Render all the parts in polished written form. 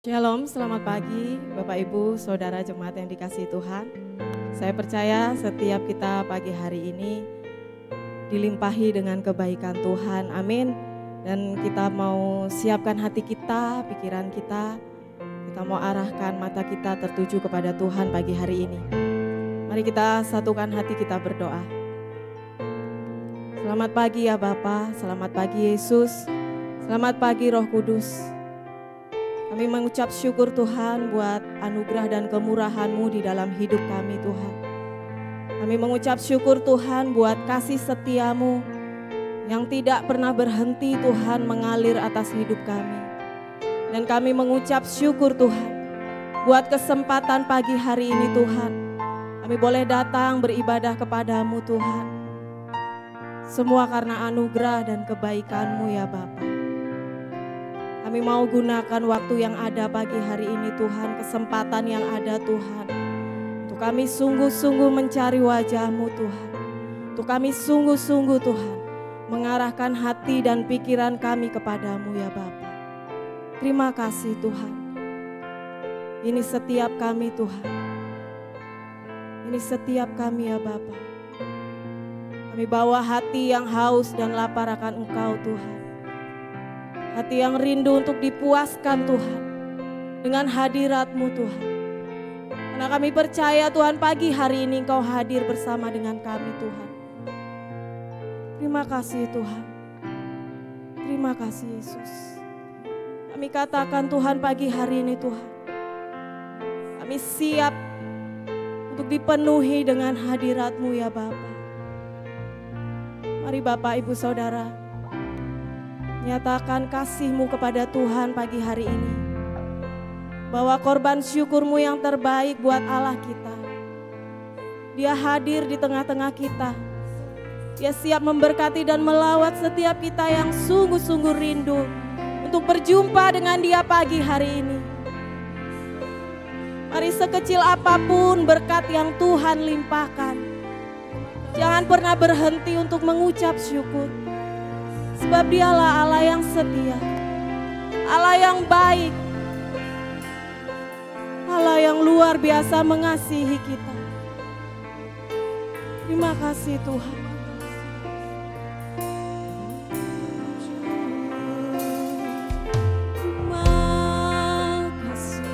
Shalom, selamat pagi Bapak Ibu, Saudara Jemaat yang dikasihi Tuhan. Saya percaya setiap kita pagi hari ini dilimpahi dengan kebaikan Tuhan, amin. Dan kita mau siapkan hati kita, pikiran kita mau arahkan mata kita tertuju kepada Tuhan pagi hari ini. Mari kita satukan hati kita berdoa. Selamat pagi ya Bapa, selamat pagi Yesus, selamat pagi Roh Kudus. Kami mengucap syukur Tuhan buat anugerah dan kemurahan-Mu di dalam hidup kami Tuhan. Kami mengucap syukur Tuhan buat kasih setia-Mu yang tidak pernah berhenti Tuhan mengalir atas hidup kami. Dan kami mengucap syukur Tuhan buat kesempatan pagi hari ini Tuhan. Kami boleh datang beribadah kepada-Mu Tuhan. Semua karena anugerah dan kebaikan-Mu ya Bapa. Kami mau gunakan waktu yang ada pagi hari ini Tuhan, kesempatan yang ada Tuhan. Untuk kami sungguh-sungguh mencari wajah-Mu Tuhan. Untuk kami sungguh-sungguh Tuhan, mengarahkan hati dan pikiran kami kepada-Mu ya Bapa. Terima kasih Tuhan. Ini setiap kami Tuhan. Ini setiap kami ya Bapa. Kami bawa hati yang haus dan lapar akan Engkau Tuhan. Hati yang rindu untuk dipuaskan Tuhan dengan hadirat-Mu Tuhan. Karena kami percaya Tuhan pagi hari ini Engkau hadir bersama dengan kami Tuhan. Terima kasih Tuhan. Terima kasih Yesus. Kami katakan Tuhan pagi hari ini Tuhan. Kami siap untuk dipenuhi dengan hadirat-Mu ya Bapa. Mari Bapak Ibu Saudara, nyatakan kasih-Mu kepada Tuhan pagi hari ini. Bawa korban syukur-Mu yang terbaik buat Allah kita. Dia hadir di tengah-tengah kita. Dia siap memberkati dan melawat setiap kita yang sungguh-sungguh rindu untuk berjumpa dengan Dia pagi hari ini. Mari sekecil apapun berkat yang Tuhan limpahkan, jangan pernah berhenti untuk mengucap syukur. Sebab Dialah Allah yang setia, Allah yang baik, Allah yang luar biasa mengasihi kita. Terima kasih Tuhan. Terima kasih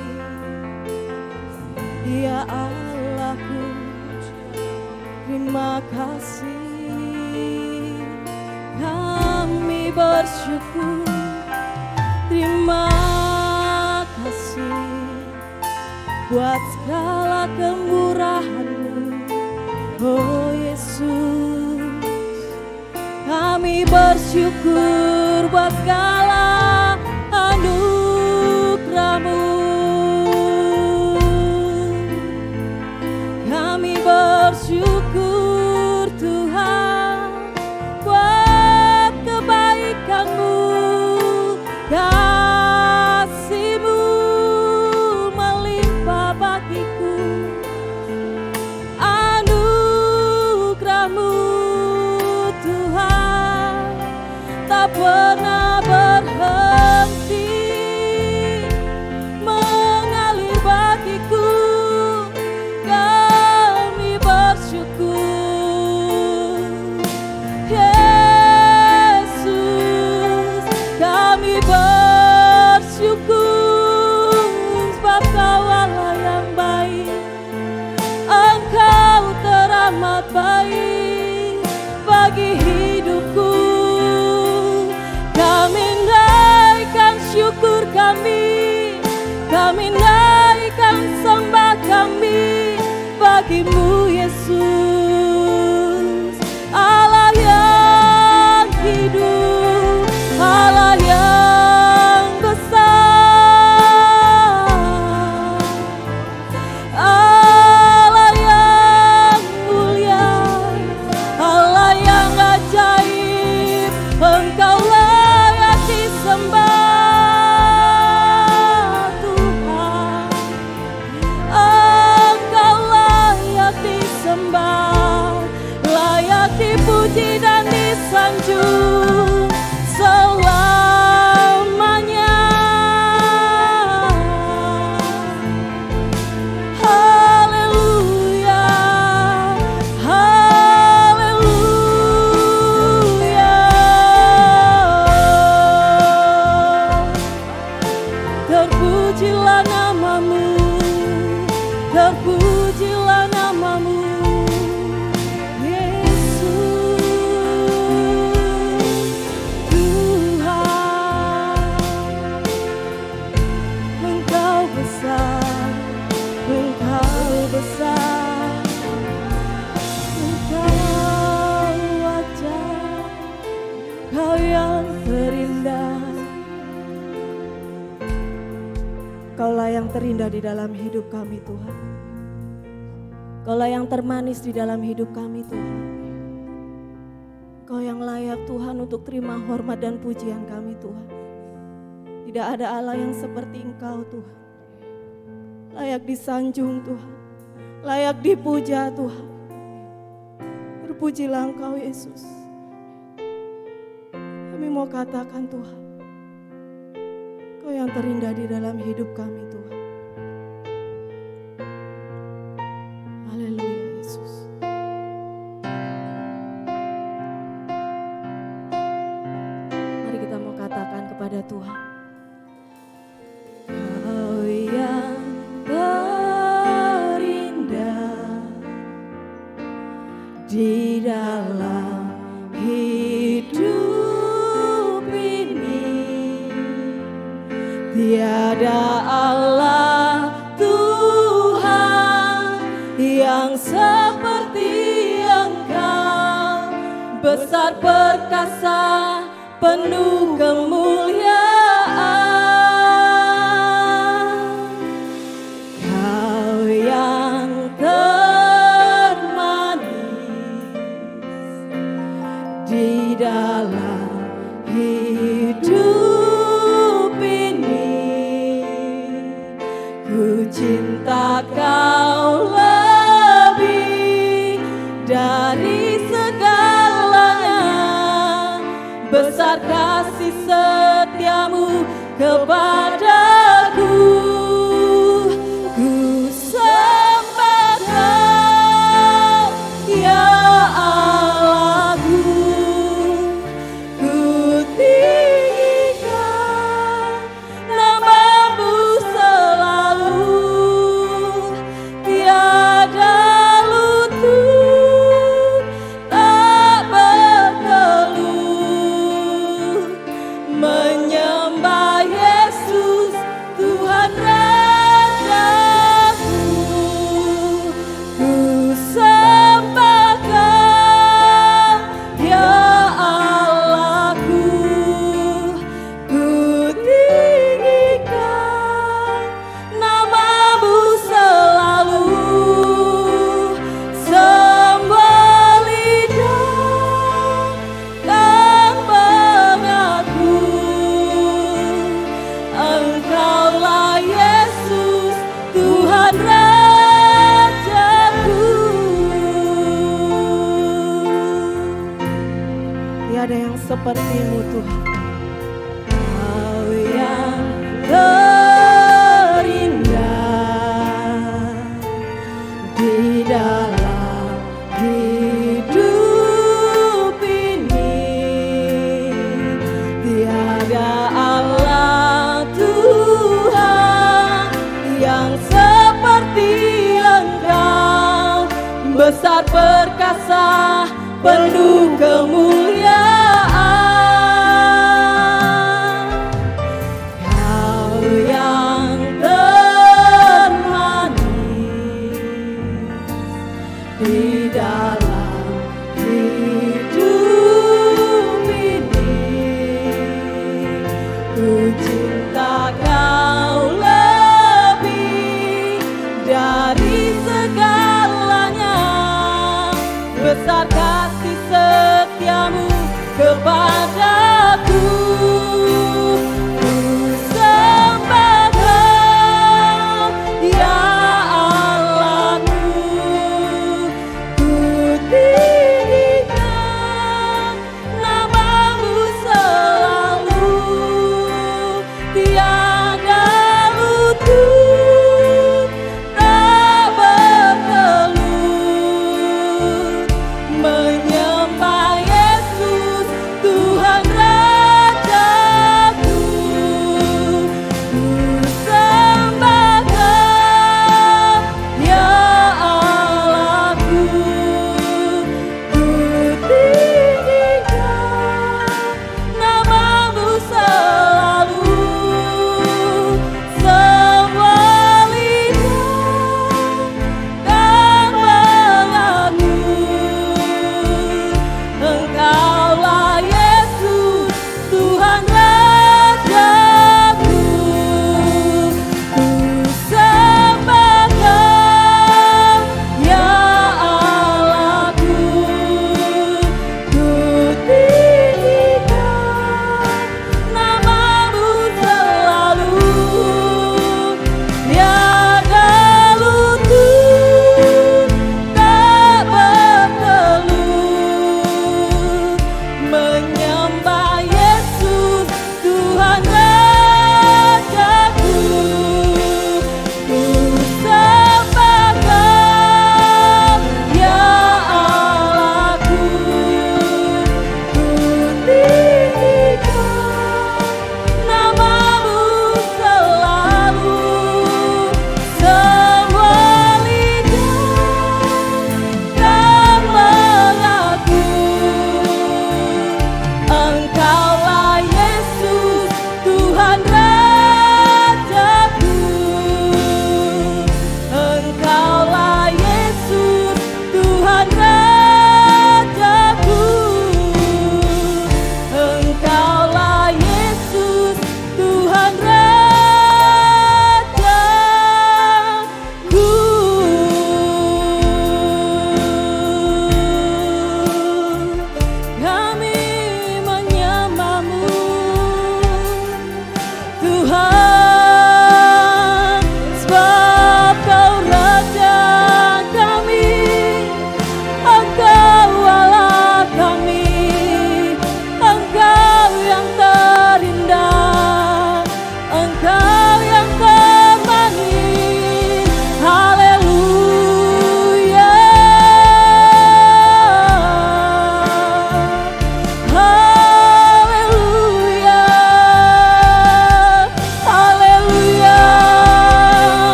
ya Allahku, terima kasih. Kami bersyukur, terima kasih buat segala kemurahan-Mu, oh Yesus. Kami bersyukur buat segala anugerah-Mu. Kami bersyukur Tuhan buat kebaikan-Mu, kasih-Mu melimpah bagiku, anugerah-Mu Tuhan tak pernah berhenti mengalir bagiku. Kami bersyukur Yesus, kami bersyukur sebab Kau Allah yang baik. Engkau teramat baik bagi hidupku. Kami naikkan syukur kami naikkan sembah kami bagi-Mu Yesus. Allah yang hidup, Allah yang besar, Allah yang mulia, Allah yang ajaib. Engkau layak disembah Tuhan, Engkau layak disembah. Terpujilah namamu, terpujilah namamu, Yesus. Tuhan, Engkau besar, Engkau besar, Engkau wajah, Kau yang terindah. Kaulah yang terindah di dalam hidup kami Tuhan. Kaulah yang termanis di dalam hidup kami Tuhan. Kau yang layak Tuhan untuk terima hormat dan pujian kami Tuhan. Tidak ada Allah yang seperti Engkau Tuhan. Layak disanjung Tuhan. Layak dipuja Tuhan. Terpujilah Engkau Yesus. Kami mau katakan Tuhan, Kau yang terindah di dalam hidup kami Tuhan. Haleluya Yesus. Mari kita mau katakan kepada Tuhan, Kau yang terindah di dalam hidup. Tiada Allah Tuhan yang seperti Engkau, besar perkasa penuh kemuliaan. Kau yang termanis di dalam hidup. Ku cinta Kau lebih dari segalanya, besar kasih setiamu kepadaku. Ku sembah Kau ya Allahku, ku tinggikan namamu selalu. Tiada lutut tak berkeluh menyembah Yesus Tuhan Rajaku. Ku sembah Kau ya Allahku, ku tinggikan namamu selalu. Semua lidah kan mengaku, Engkaulah Yesus Tuhan Rajaku. Tiada yang seperti-Mu Tuhan. Kau yang terindah di dalam hidup ini. Tiada Allah Tuhan yang seperti Engkau, besar perkasa penuh kemuliaan. Kau yang termanis di dalam hidup ini. Ku cinta Kau lebih dari segalanya, besar kasih setiamu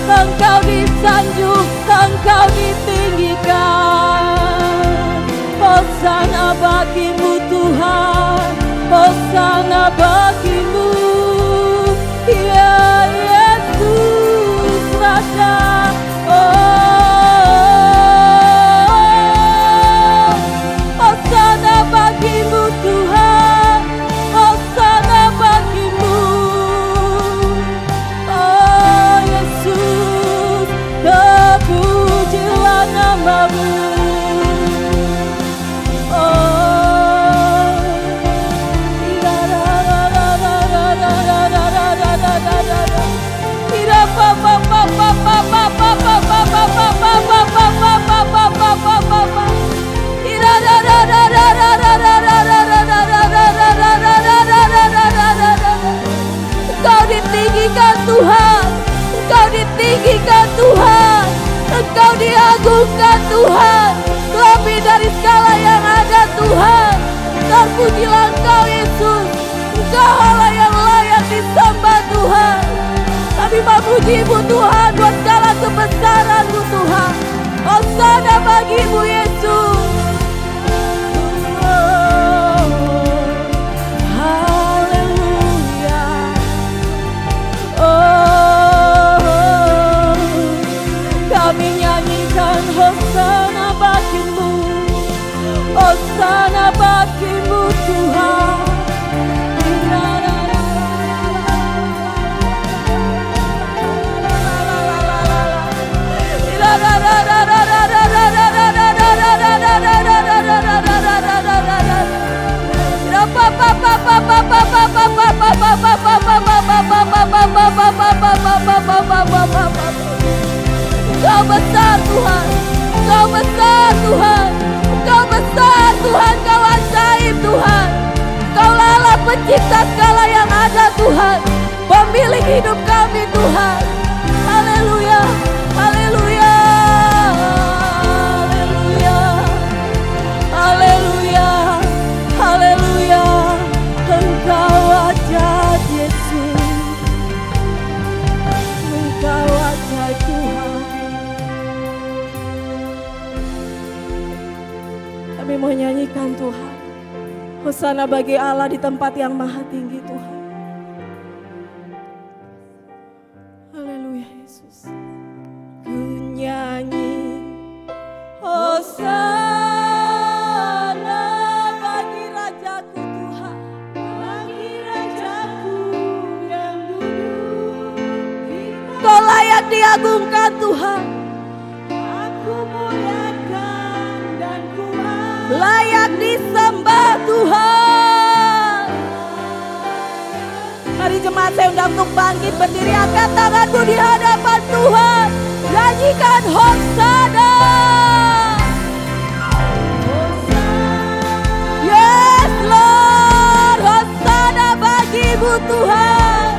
Engkau disanjung, Engkau ditinggikan. Hosana bagimu Tuhan, Hosana bagimu, ya Yesus Raja. Hosana bagimu Tuhan, Hosana bagimu, oh Yesus, terpujilah namamu. Engkau ditinggikan Tuhan, Engkau ditinggikan Tuhan, Engkau diagungkan Tuhan, lebih dari segala yang ada Tuhan. Terpujilah Engkau Yesus, Engkau Allah yang layak disembah Tuhan. Kami memuji-Mu Tuhan buat segala kebesaran-Mu Tuhan. Hosana bagimu Yesus. Kami nyanyikan Hosana bagimu, Hosana bagimu Tuhan. Engkau besar Tuhan, Engkau besar Tuhan, Engkau besar Tuhan, Engkau ajaib Tuhan. Engkaulah Allah pencipta segala yang ada Tuhan, pemilik hidup kami Tuhan. Haleluya, haleluya, haleluya, haleluya, haleluya. Engkau ajaib Yesus, Engkau ajaib Tuhan. Kami mau nyanyikan Tuhan, Hosana bagi Allah di tempat yang maha tinggi Tuhan. Haleluya Yesus. Ku nyanyi Hosana bagi Rajaku Tuhan, bagi Rajaku yang duduk. Kau layak diagungkan Tuhan. Aku muliakan dan kuat, layak disembah Tuhan. Mari jemaat saya undang untuk bangkit berdiri, angkat tanganmu di hadapan Tuhan. Nyanyikan Hosana. Yes Lord, Hosana bagimu Tuhan.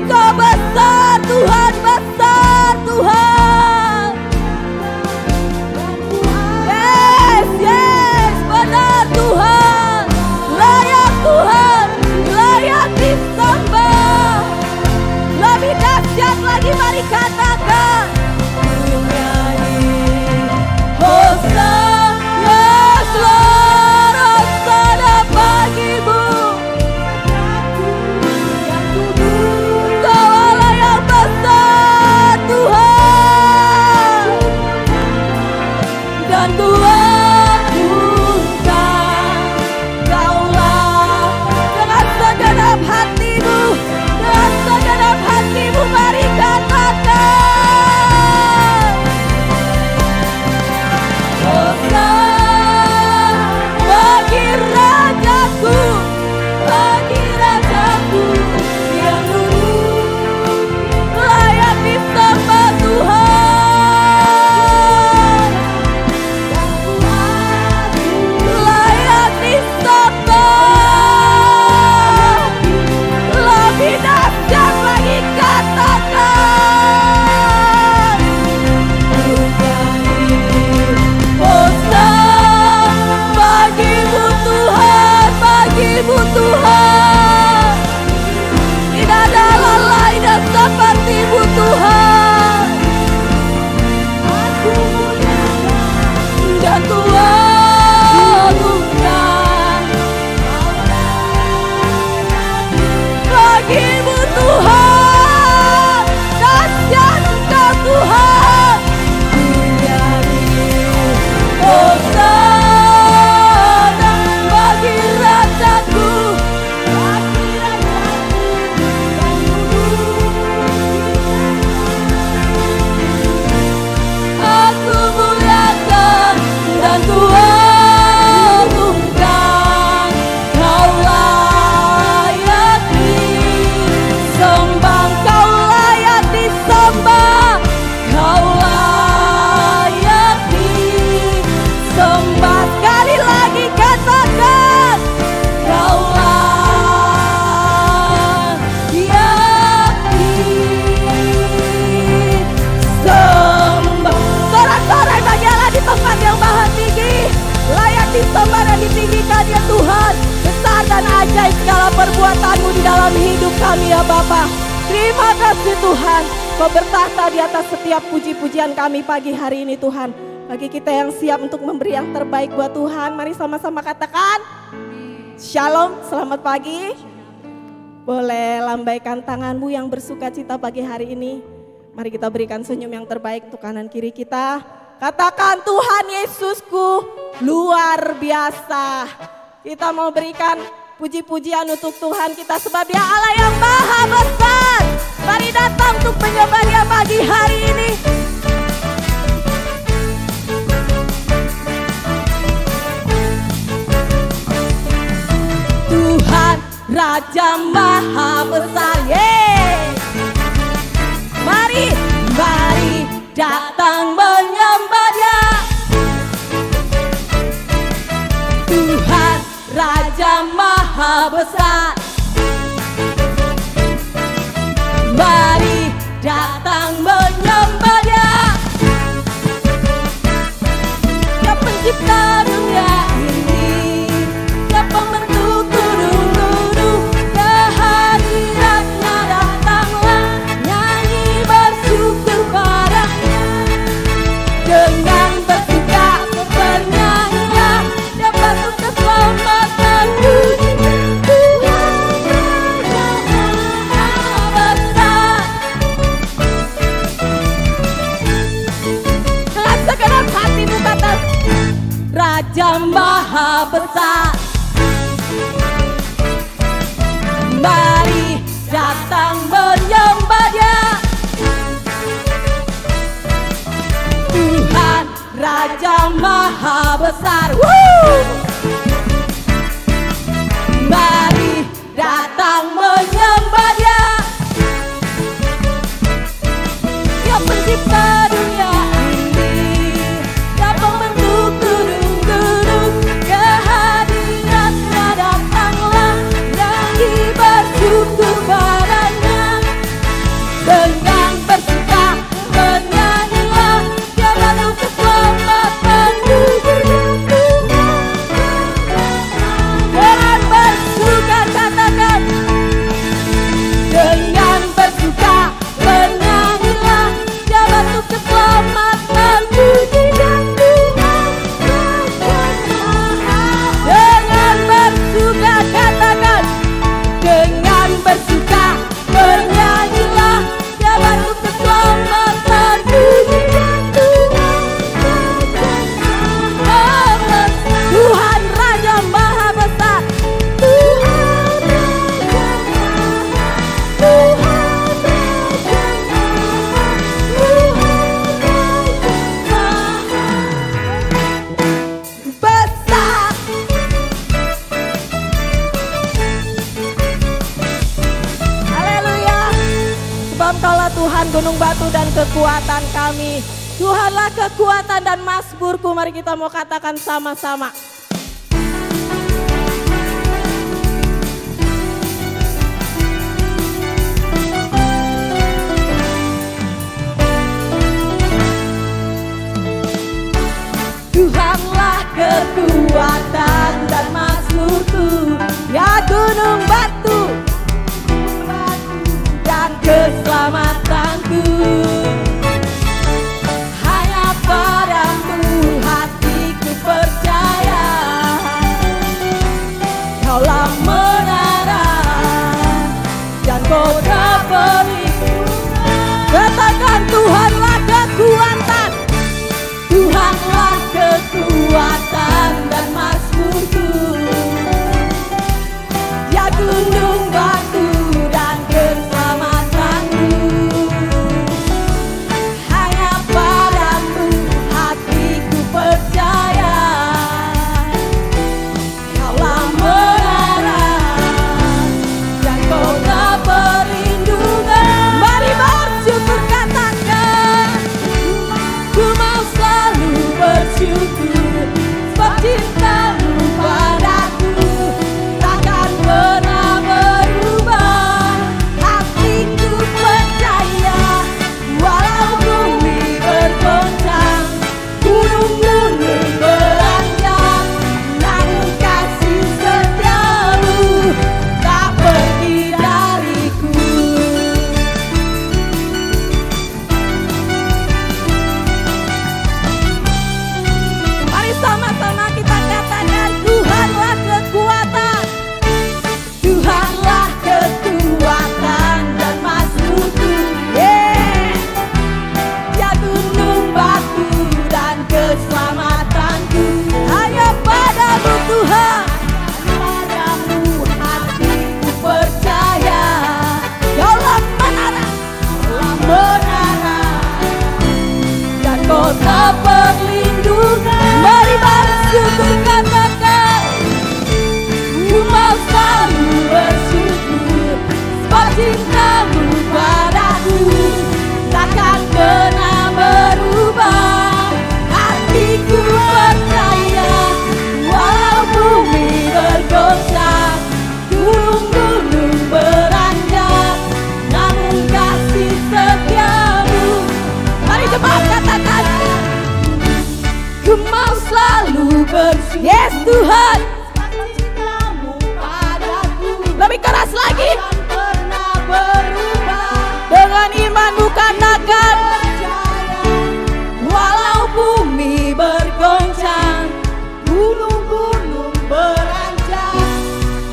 Kau besar Tuhan, besar Tuhan. Yes, yes, benar Tuhan. Layak Tuhan, layak disembah. Lebih dahsyat lagi mari katakan. Hosana, yes Lord, Hosana bagimu. Kau Allah yang besar Tuhan. Dan Tuhan Kaulah dengan segenap hatimu, dengan segenap hatimu mari katakan. Hosana bagi Rajaku, bagi Rajaku yang duduk layak disembah Tuhan. Layak disembah. Lebih dahsyat lagi katakan. Hosana bagimu Tuhan, bagimu Tuhan. Tidak ada Allah lain dan kami ya Bapa. Terima kasih Tuhan, Kau bertahta di atas setiap puji-pujian kami pagi hari ini Tuhan. Bagi kita yang siap untuk memberi yang terbaik buat Tuhan, mari sama-sama katakan Shalom, selamat pagi. Boleh lambaikan tanganmu yang bersuka cita pagi hari ini. Mari kita berikan senyum yang terbaik untuk kanan kiri kita. Katakan Tuhan Yesusku luar biasa. Kita mau berikan puji-pujian untuk Tuhan kita sebab Dia Allah yang maha besar. Mari datang untuk menyembah Dia pagi hari ini. Tuhan Raja maha besar. Mari datang menyembah Dia. Tuhan Raja maha besar. Mari datang menyembah Dia. Dia pencipta dunia ini, Dia pembentuk gunung-gunung. Kehadiratnya datanglah, nyanyi bersyukur padanya. Dengan bersuka bernyanyilah, dapat untuk keselamatan dunia. Raja maha besar. Mari datang menyembah Dia. Tuhan Raja maha besar. Mari datang menyembah Dia. Dia pencipta dunia ini, Dia pembentuk gunung-gunung. Kehadiratnya datanglah, nyanyi bersyukur padanya. Dengan bersuka bernyanyilah, Dia bantu keselamatan dunia. Dengan bersuka katakan, dengan bersuka bernyanyilah, Dia bantu keselamatan dunia. Dengan bersuka katakan, dengan bersuka bernyanyilah, Dia bantu keselamatan dunia. Tuhan Raja maha besar. Besar. Haleluya. Sebab Kaulah Tuhan gunung batu dan kekuatan kami. Tuhanlah kekuatan dan mazmurku. Mari kita mau katakan sama-sama. Tuhanlah kekuatan dan mazmurku, ya gunung batu dan keselamatanku. Hanya padamu hatiku percaya. Yes Tuhan. Lebih keras lagi. Dengan iman bukan akan. Walau bumi bergoncang, gunung-gunung beranjak,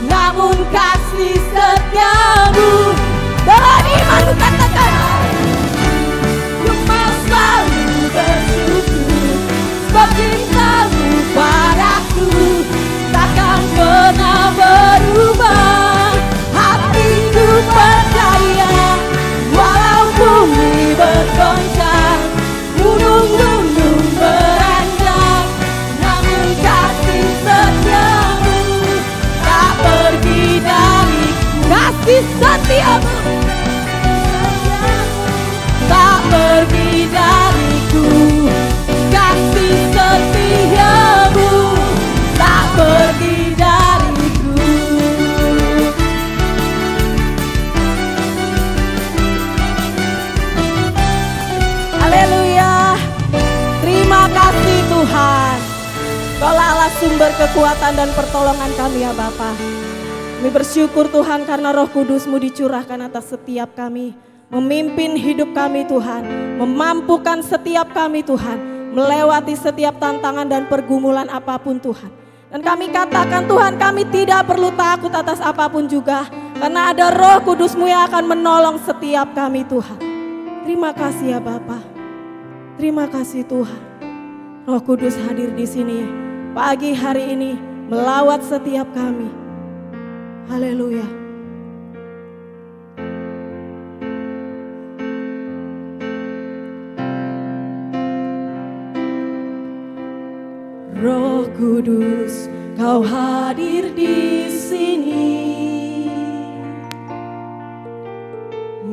namun kasih setiamu. Dengan iman bukan akan. Cuma selalu bersyukur, sebab cintamu padaku takkan pernah berubah. Hatiku percaya, walau bumi bergoncang, gunung-gunung beranjak, namun kasih setiamu tak pergi dariku. Kasih setiamu tak pergi dariku. Kasih setiamu tak pergi dariku. Haleluya. Terima kasih Tuhan. Kaulah Allah sumber kekuatan dan pertolongan kami ya Bapa. Kami bersyukur Tuhan karena Roh Kudus-Mu dicurahkan atas setiap kami. Memimpin hidup kami Tuhan. Memampukan setiap kami Tuhan. Melewati setiap tantangan dan pergumulan apapun Tuhan. Dan kami katakan Tuhan, kami tidak perlu takut atas apapun juga. Karena ada Roh Kudus-Mu yang akan menolong setiap kami Tuhan. Terima kasih ya Bapa. Terima kasih Tuhan. Roh Kudus hadir di sini pagi hari ini melawat setiap kami. Haleluya. Roh Kudus, Kau hadir di sini,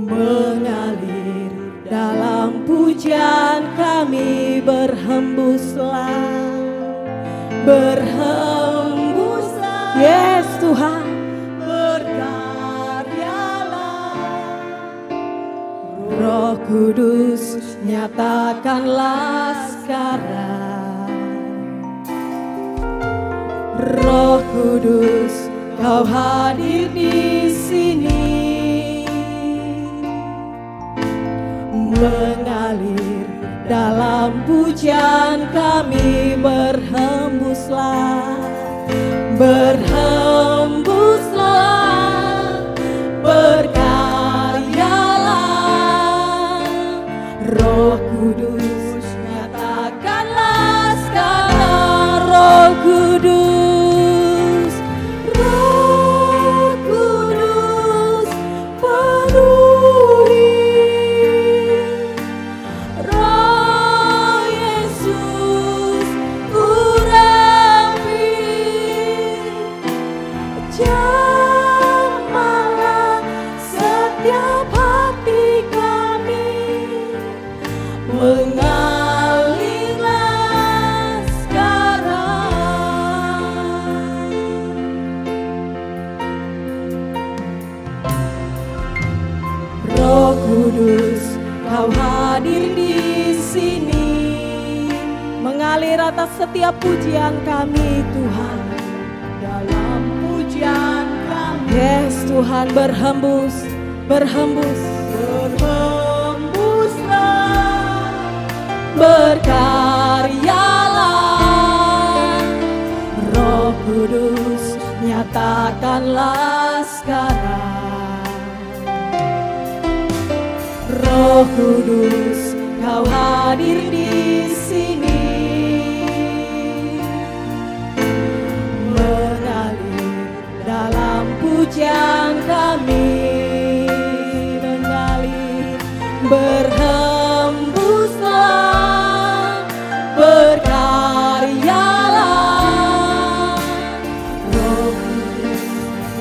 mengalir dalam pujian kami, berhembuslah, berhembuslah. Yes Tuhan, berkaryalah. Roh Kudus, nyatakanlah sekarang. Roh Kudus, Kau hadir di sini, mengalir dalam pujian kami, berhembuslah, berhembuslah, berkaryalah. Roh Kudus, nyatakanlah sekarang. Roh Kudus, atas setiap pujian kami Tuhan, dalam pujian kami. Yes Tuhan, berhembus, berhembus, berhembuslah, berkaryalah. Roh Kudus, nyatakanlah sekarang. Roh Kudus, Kau hadir di sini, mengalir dalam pujian kami, mengalir, berhembuslah, berkaryalah. Roh Kudus,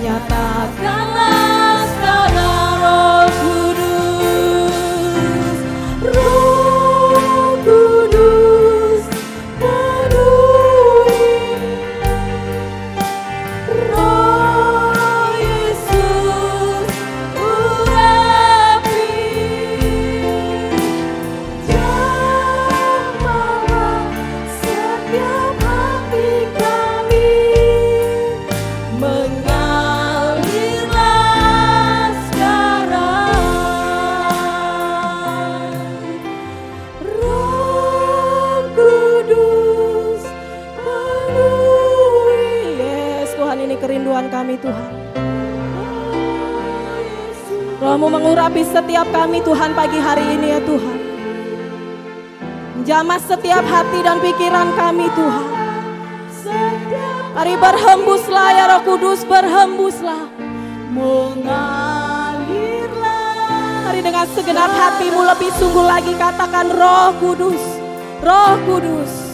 nyatakanlah sekarang. Roh Kudus, Roh Kudus, penuhi. Roh Yesus, urapi. Tuhan. Roh-Mu mengurapi setiap kami Tuhan pagi hari ini ya Tuhan. Menjamah setiap hati dan pikiran kami Tuhan. Mari berhembuslah ya Roh Kudus, berhembuslah. Mengalirlah. Mari dengan segenap hatimu lebih sungguh lagi katakan Roh Kudus, Roh Kudus.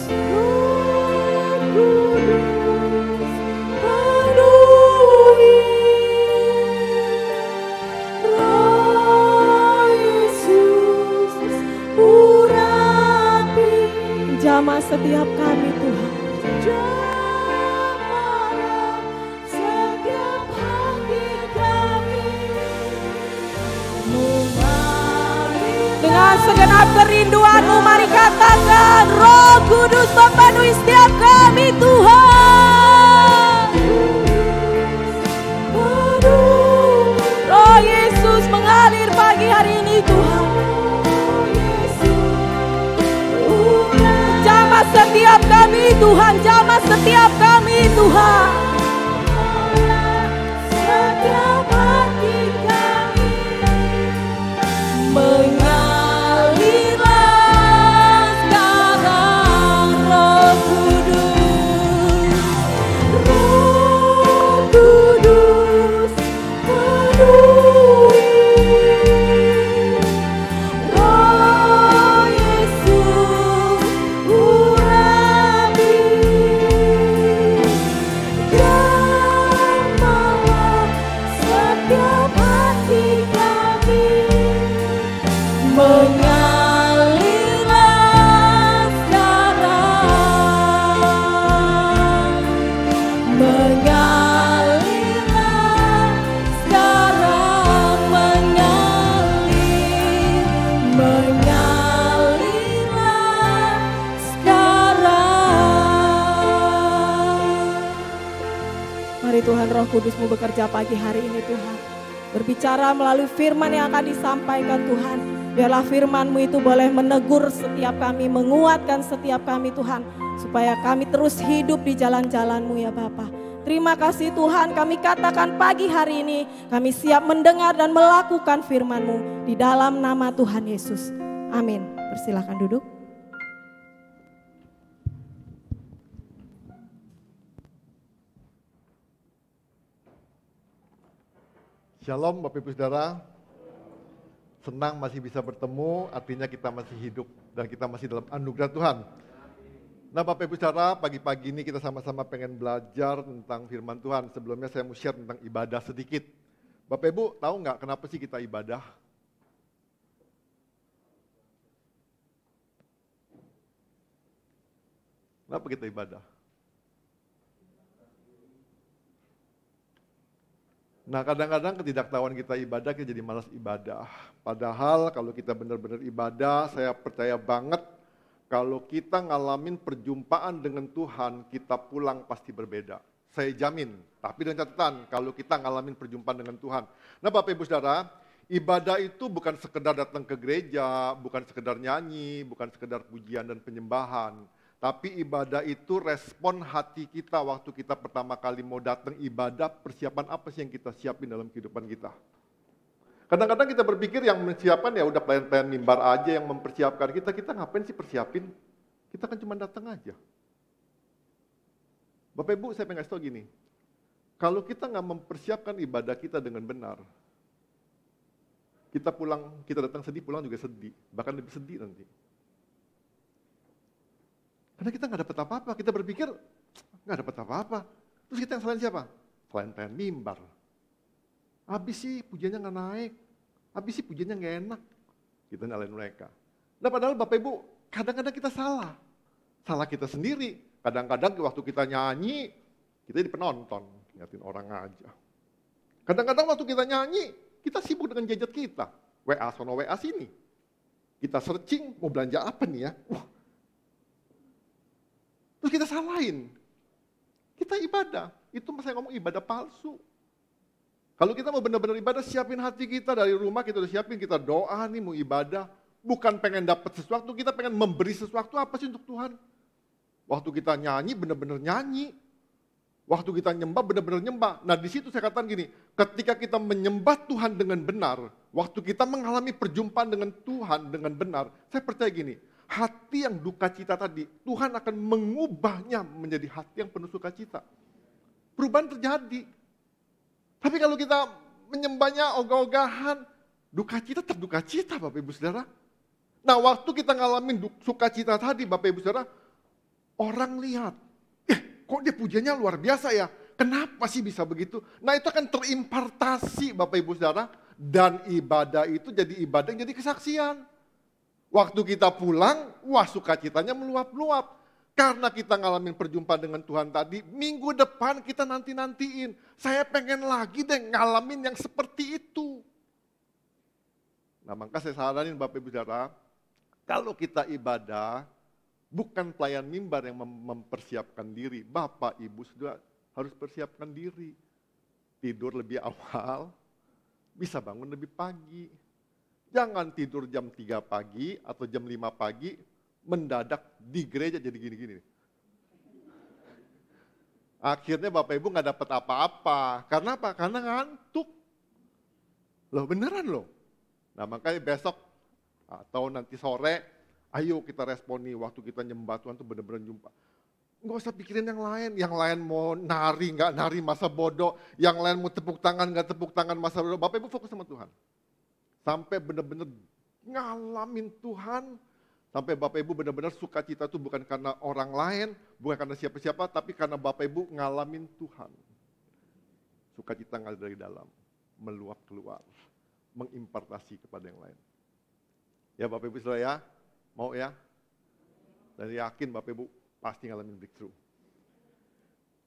Jamah setiap kami Tuhan. Jamahlah setiap hati kami. Dengan segenap kerinduan-Mu mari katakan Roh Kudus memenuhi setiap kami Tuhan. Roh Yesus mengalir pagi hari ini Tuhan. Jamah setiap kami Tuhan, jamah setiap kami Tuhan. Setiap hati kami mengalirlah sekarang Roh Kudus. Roh Kudus penuhi. Roh Yesus urapi. Jamahlah setiap hati kami. Mengalirlah sekarang. Mengalirlah sekarang. Mengalirlah sekarang. Mari Tuhan Roh Kudus-Mu bekerja pagi hari ini Tuhan. Berbicara melalui firman yang akan disampaikan Tuhan. Biarlah firman-Mu itu boleh menegur setiap kami, menguatkan setiap kami Tuhan. Supaya kami terus hidup di jalan-jalan-Mu ya Bapa. Terima kasih Tuhan, kami katakan pagi hari ini kami siap mendengar dan melakukan firman-Mu di dalam nama Tuhan Yesus. Amin. Persilahkan duduk. Shalom Bapak Ibu Saudara, senang masih bisa bertemu, artinya kita masih hidup dan kita masih dalam anugerah Tuhan. Nah Bapak Ibu Saudara, pagi-pagi ini kita sama-sama pengen belajar tentang firman Tuhan. Sebelumnya saya mau share tentang ibadah sedikit. Bapak Ibu tahu nggak kenapa sih kita ibadah? Kenapa kita ibadah? Nah kadang-kadang ketidaktahuan kita ibadah, kita jadi malas ibadah. Padahal kalau kita benar-benar ibadah, saya percaya banget kalau kita ngalamin perjumpaan dengan Tuhan, kita pulang pasti berbeda. Saya jamin, tapi dengan catatan kalau kita ngalamin perjumpaan dengan Tuhan. Nah Bapak Ibu Saudara, ibadah itu bukan sekedar datang ke gereja, bukan sekedar nyanyi, bukan sekedar pujian dan penyembahan. Tapi ibadah itu respon hati kita waktu kita pertama kali mau datang ibadah, persiapan apa sih yang kita siapin dalam kehidupan kita. Kadang-kadang kita berpikir yang menyiapkan ya udah pelayan-pelayan mimbar aja yang mempersiapkan kita ngapain sih persiapin? Kita kan cuma datang aja. Bapak Ibu saya pengen kasih tau gini, kalau kita nggak mempersiapkan ibadah kita dengan benar, kita pulang, kita datang sedih, pulang juga sedih, bahkan lebih sedih nanti. Karena kita nggak dapat apa-apa, kita berpikir nggak dapat apa-apa. Terus kita yang salahin siapa? Selain mimbar. Habis sih pujiannya nggak naik, habis sih pujiannya nggak enak. Kita nyalain mereka. Nah padahal Bapak Ibu, kadang-kadang kita salah. Salah kita sendiri. Kadang-kadang waktu kita nyanyi, kita jadi penonton. Ingatin orang aja. Kadang-kadang waktu kita nyanyi, kita sibuk dengan gadget kita. WA sono WA sini. Kita searching, mau belanja apa nih ya? Terus kita salahin. Kita ibadah. Itu saya ngomong ibadah palsu. Kalau kita mau benar-benar ibadah, siapin hati kita dari rumah, kita udah siapin, kita doa nih mau ibadah. Bukan pengen dapat sesuatu, kita pengen memberi sesuatu apa sih untuk Tuhan. Waktu kita nyanyi, benar-benar nyanyi. Waktu kita nyembah, benar-benar nyembah. Nah di situ saya katakan gini, ketika kita menyembah Tuhan dengan benar, waktu kita mengalami perjumpaan dengan Tuhan dengan benar, saya percaya gini, hati yang duka cita tadi, Tuhan akan mengubahnya menjadi hati yang penuh sukacita. Perubahan terjadi. Tapi kalau kita menyembahnya ogah-ogahan, duka cita terduka cita Bapak Ibu Saudara. Nah waktu kita ngalamin sukacita tadi Bapak Ibu Saudara, orang lihat, kok dia pujiannya luar biasa ya? Kenapa sih bisa begitu? Nah itu akan terimpartasi Bapak Ibu Saudara. Dan ibadah itu jadi ibadah yang jadi kesaksian. Waktu kita pulang, wah sukacitanya meluap-luap. Karena kita ngalamin perjumpaan dengan Tuhan tadi, minggu depan kita nanti-nantiin. Saya pengen lagi deh ngalamin yang seperti itu. Nah maka saya saranin Bapak Ibu Saudara, kalau kita ibadah, bukan pelayan mimbar yang mempersiapkan diri. Bapak, Ibu sudah harus persiapkan diri. Tidur lebih awal, bisa bangun lebih pagi. Jangan tidur jam 3 pagi atau jam 5 pagi, mendadak di gereja jadi gini-gini. Akhirnya Bapak Ibu nggak dapat apa-apa. Karena apa? Karena ngantuk. Loh beneran loh. Nah makanya besok atau nanti sore, ayo kita responi waktu kita nyembah Tuhan tuh benar-benar jumpa. Nggak usah pikirin yang lain mau nari nggak nari masa bodoh, yang lain mau tepuk tangan nggak tepuk tangan masa bodoh. Bapak Ibu fokus sama Tuhan. Sampai benar-benar ngalamin Tuhan, sampai Bapak Ibu benar-benar sukacita itu bukan karena orang lain, bukan karena siapa-siapa, tapi karena Bapak Ibu ngalamin Tuhan. Sukacita ngalir dari dalam, meluap keluar, mengimpartasi kepada yang lain. Ya Bapak Ibu Saudara ya, mau ya? Dan yakin Bapak Ibu pasti ngalamin breakthrough.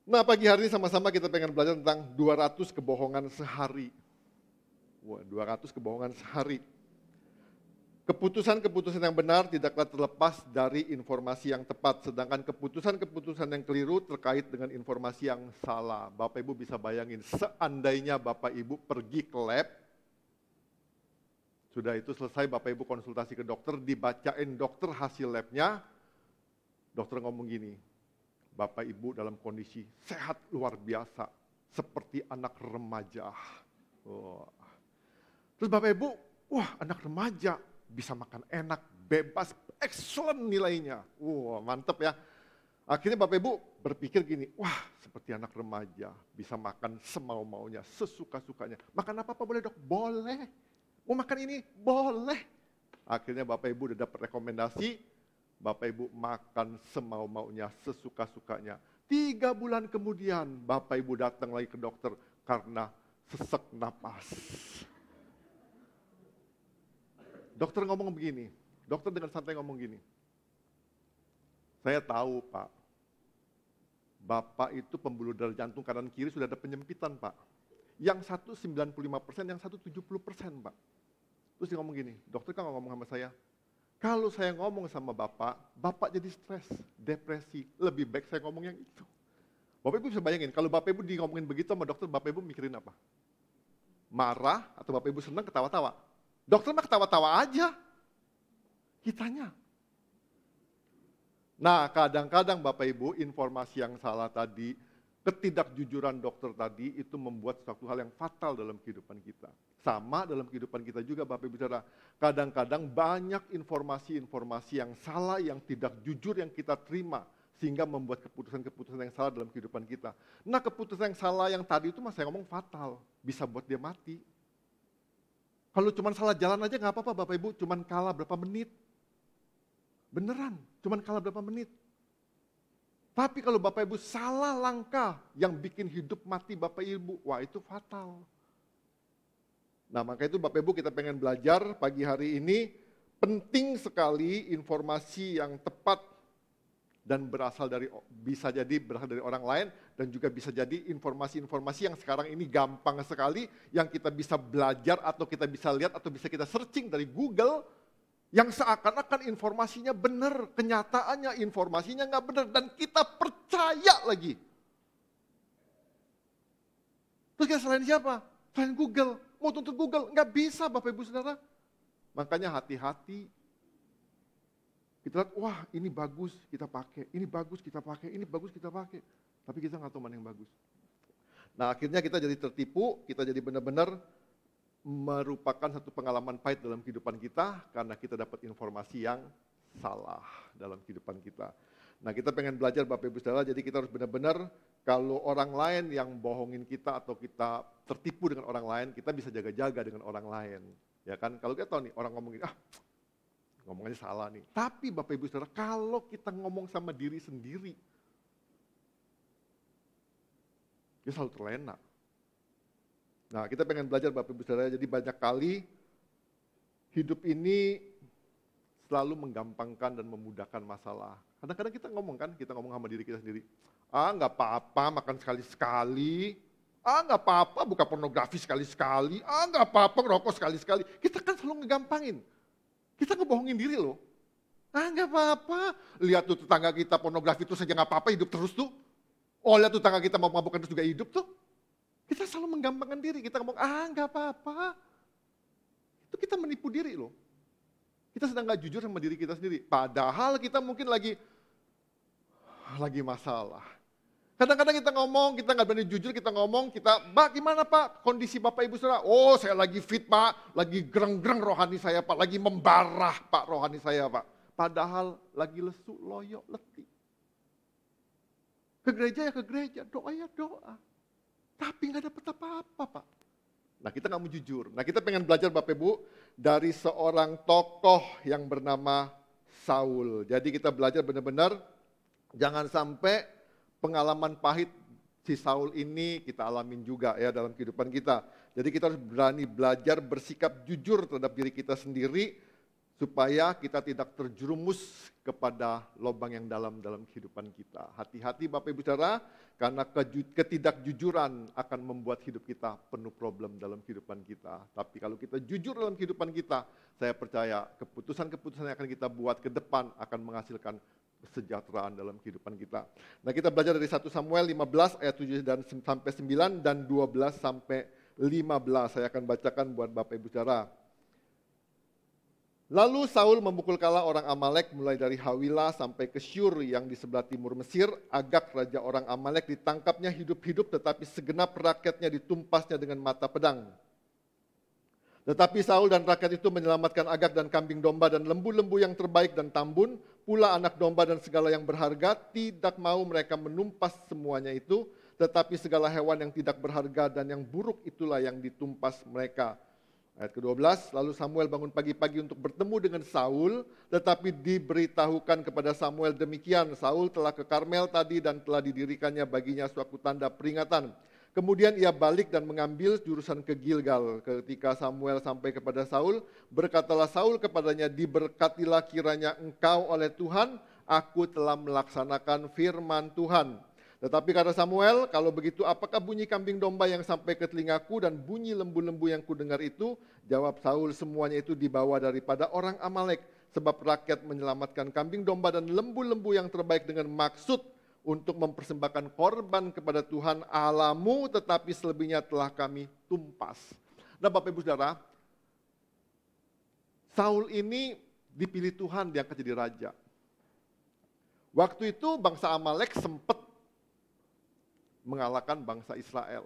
Nah pagi hari ini sama-sama kita pengen belajar tentang 200 kebohongan sehari. Wah 200 kebohongan sehari. Keputusan-keputusan yang benar tidaklah terlepas dari informasi yang tepat. Sedangkan keputusan-keputusan yang keliru terkait dengan informasi yang salah. Bapak Ibu bisa bayangin, seandainya Bapak Ibu pergi ke lab, sudah itu selesai Bapak Ibu konsultasi ke dokter, dibacain dokter hasil labnya, dokter ngomong gini, Bapak Ibu dalam kondisi sehat luar biasa, seperti anak remaja. Wah. Terus Bapak Ibu, wah anak remaja, bisa makan enak, bebas, excellent nilainya. Wah mantep ya. Akhirnya Bapak Ibu berpikir gini, wah seperti anak remaja, bisa makan semau-maunya, sesuka-sukanya. Makan apa boleh dok? Boleh. Mau makan ini? Boleh. Akhirnya Bapak Ibu udah dapat rekomendasi, Bapak Ibu makan semau-maunya, sesuka-sukanya. 3 bulan kemudian Bapak Ibu datang lagi ke dokter karena sesak napas. Dokter ngomong begini, dokter dengan santai ngomong gini, saya tahu Pak, Bapak itu pembuluh darah jantung kanan kiri sudah ada penyempitan Pak. Yang satu 95%, yang satu 70% Pak. Terus dia ngomong gini, dokter kan ngomong sama saya, kalau saya ngomong sama Bapak, Bapak jadi stres, depresi, lebih baik saya ngomong yang itu. Bapak Ibu bisa bayangin, kalau Bapak Ibu di ngomongin begitu sama dokter, Bapak Ibu mikirin apa? Marah atau Bapak Ibu senang ketawa-tawa? Dokter mah ketawa-tawa aja, kitanya. Nah kadang-kadang Bapak Ibu informasi yang salah tadi, ketidakjujuran dokter tadi itu membuat suatu hal yang fatal dalam kehidupan kita. Sama dalam kehidupan kita juga Bapak Ibu Saudara, kadang-kadang banyak informasi-informasi yang salah, yang tidak jujur yang kita terima, sehingga membuat keputusan-keputusan yang salah dalam kehidupan kita. Nah keputusan yang salah yang tadi itu saya ngomong fatal, bisa buat dia mati. Kalau cuma salah jalan aja nggak apa-apa Bapak Ibu, cuma kalah berapa menit. Beneran, cuma kalah berapa menit. Tapi kalau Bapak Ibu salah langkah yang bikin hidup mati Bapak Ibu, wah itu fatal. Nah maka itu Bapak Ibu kita pengen belajar pagi hari ini, penting sekali informasi yang tepat dan bisa jadi berasal dari orang lain, dan juga bisa jadi informasi-informasi yang sekarang ini gampang sekali, yang kita bisa belajar atau kita bisa lihat atau bisa kita searching dari Google, yang seakan-akan informasinya benar, kenyataannya informasinya nggak benar, dan kita percaya lagi. Terus kita selain siapa? Selain Google, mau tuntut Google, nggak bisa Bapak Ibu Saudara. Makanya hati-hati. Kita lihat, wah ini bagus kita pakai, ini bagus kita pakai, ini bagus kita pakai. Tapi kita nggak tahu mana yang bagus. Nah akhirnya kita jadi tertipu, kita jadi benar-benar merupakan satu pengalaman pahit dalam kehidupan kita karena kita dapat informasi yang salah dalam kehidupan kita. Nah kita pengen belajar Bapak Ibu Saudara, jadi kita harus benar-benar kalau orang lain yang bohongin kita atau kita tertipu dengan orang lain, kita bisa jaga-jaga dengan orang lain. Ya kan, kalau kita tahu nih orang ngomongin, ngomongnya salah nih. Tapi Bapak Ibu Saudara, kalau kita ngomong sama diri sendiri, kita selalu terlena. Nah kita pengen belajar Bapak Ibu Saudara, jadi banyak kali hidup ini selalu menggampangkan dan memudahkan masalah. Kadang-kadang kita ngomong sama diri kita sendiri, nggak apa-apa makan sekali-sekali, nggak apa-apa buka pornografi sekali-sekali, nggak apa-apa ngerokok sekali-sekali. Kita kan selalu ngegampangin, kita ngebohongin diri loh. Nggak apa-apa, lihat tuh tetangga kita pornografi itu saja nggak apa-apa, hidup terus tuh. Lihat tuh tetangga kita mau mabukan terus juga hidup tuh. Kita selalu menggampangkan diri, kita ngomong, nggak apa-apa. Itu kita menipu diri loh. Kita sedang gak jujur sama diri kita sendiri. Padahal kita mungkin lagi masalah. Kadang-kadang kita ngomong, kita gak berani jujur, kita ngomong, Pak gimana Pak kondisi Bapak Ibu Saudara? Saya lagi fit Pak, lagi gereng-gereng rohani saya Pak, lagi membarah Pak rohani saya Pak. Padahal lagi lesu, loyo, letih. Ke gereja ya ke gereja, doa ya doa. Tapi gak dapet apa-apa Pak. Nah kita gak mau jujur. Nah kita pengen belajar Bapak Ibu dari seorang tokoh yang bernama Saul. Jadi kita belajar benar-benar jangan sampai pengalaman pahit si Saul ini kita alamin juga ya dalam kehidupan kita. Jadi kita harus berani belajar bersikap jujur terhadap diri kita sendiri supaya kita tidak terjerumus kepada lubang yang dalam kehidupan kita. Hati-hati Bapak Ibu Saudara, karena ketidakjujuran akan membuat hidup kita penuh problem dalam kehidupan kita. Tapi kalau kita jujur dalam kehidupan kita, saya percaya keputusan-keputusan yang akan kita buat ke depan akan menghasilkan kesejahteraan dalam kehidupan kita. Nah kita belajar dari 1 Samuel 15 ayat 7 sampai 9 dan 12 sampai 15. Saya akan bacakan buat Bapak Ibu Saudara. Lalu Saul memukul kala orang Amalek mulai dari Hawilah sampai ke Syur yang di sebelah timur Mesir. Agag raja orang Amalek ditangkapnya hidup-hidup tetapi segenap rakyatnya ditumpasnya dengan mata pedang. Tetapi Saul dan rakyat itu menyelamatkan Agag dan kambing domba dan lembu-lembu yang terbaik dan tambun, pula anak domba dan segala yang berharga. Tidak mau mereka menumpas semuanya itu, tetapi segala hewan yang tidak berharga dan yang buruk itulah yang ditumpas mereka. Ayat ke-12, lalu Samuel bangun pagi-pagi untuk bertemu dengan Saul, tetapi diberitahukan kepada Samuel demikian, Saul telah ke Karmel tadi dan telah didirikannya baginya suatu tanda peringatan. Kemudian ia balik dan mengambil jurusan ke Gilgal. Ketika Samuel sampai kepada Saul, berkatalah Saul kepadanya, diberkatilah kiranya engkau oleh Tuhan, aku telah melaksanakan firman Tuhan. Tetapi kata Samuel, kalau begitu apakah bunyi kambing domba yang sampai ke telingaku dan bunyi lembu-lembu yang kudengar itu? Jawab Saul, semuanya itu dibawa daripada orang Amalek. Sebab rakyat menyelamatkan kambing domba dan lembu-lembu yang terbaik dengan maksud untuk mempersembahkan korban kepada Tuhan Allahmu, tetapi selebihnya telah kami tumpas. Nah Bapak Ibu Saudara, Saul ini dipilih Tuhan, diangkat jadi raja. Waktu itu bangsa Amalek sempat mengalahkan bangsa Israel.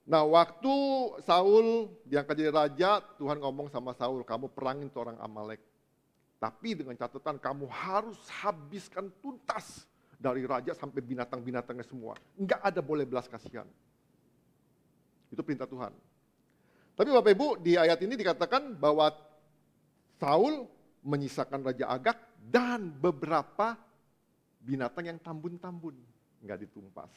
Nah waktu Saul diangkat jadi raja, Tuhan ngomong sama Saul, kamu perangin tuh orang Amalek. Tapi dengan catatan kamu harus habiskan tuntas dari raja sampai binatang-binatangnya semua. Enggak ada boleh belas kasihan. Itu perintah Tuhan. Tapi Bapak Ibu di ayat ini dikatakan bahwa Saul menyisakan Raja Agag dan beberapa binatang yang tambun-tambun. Enggak ditumpas.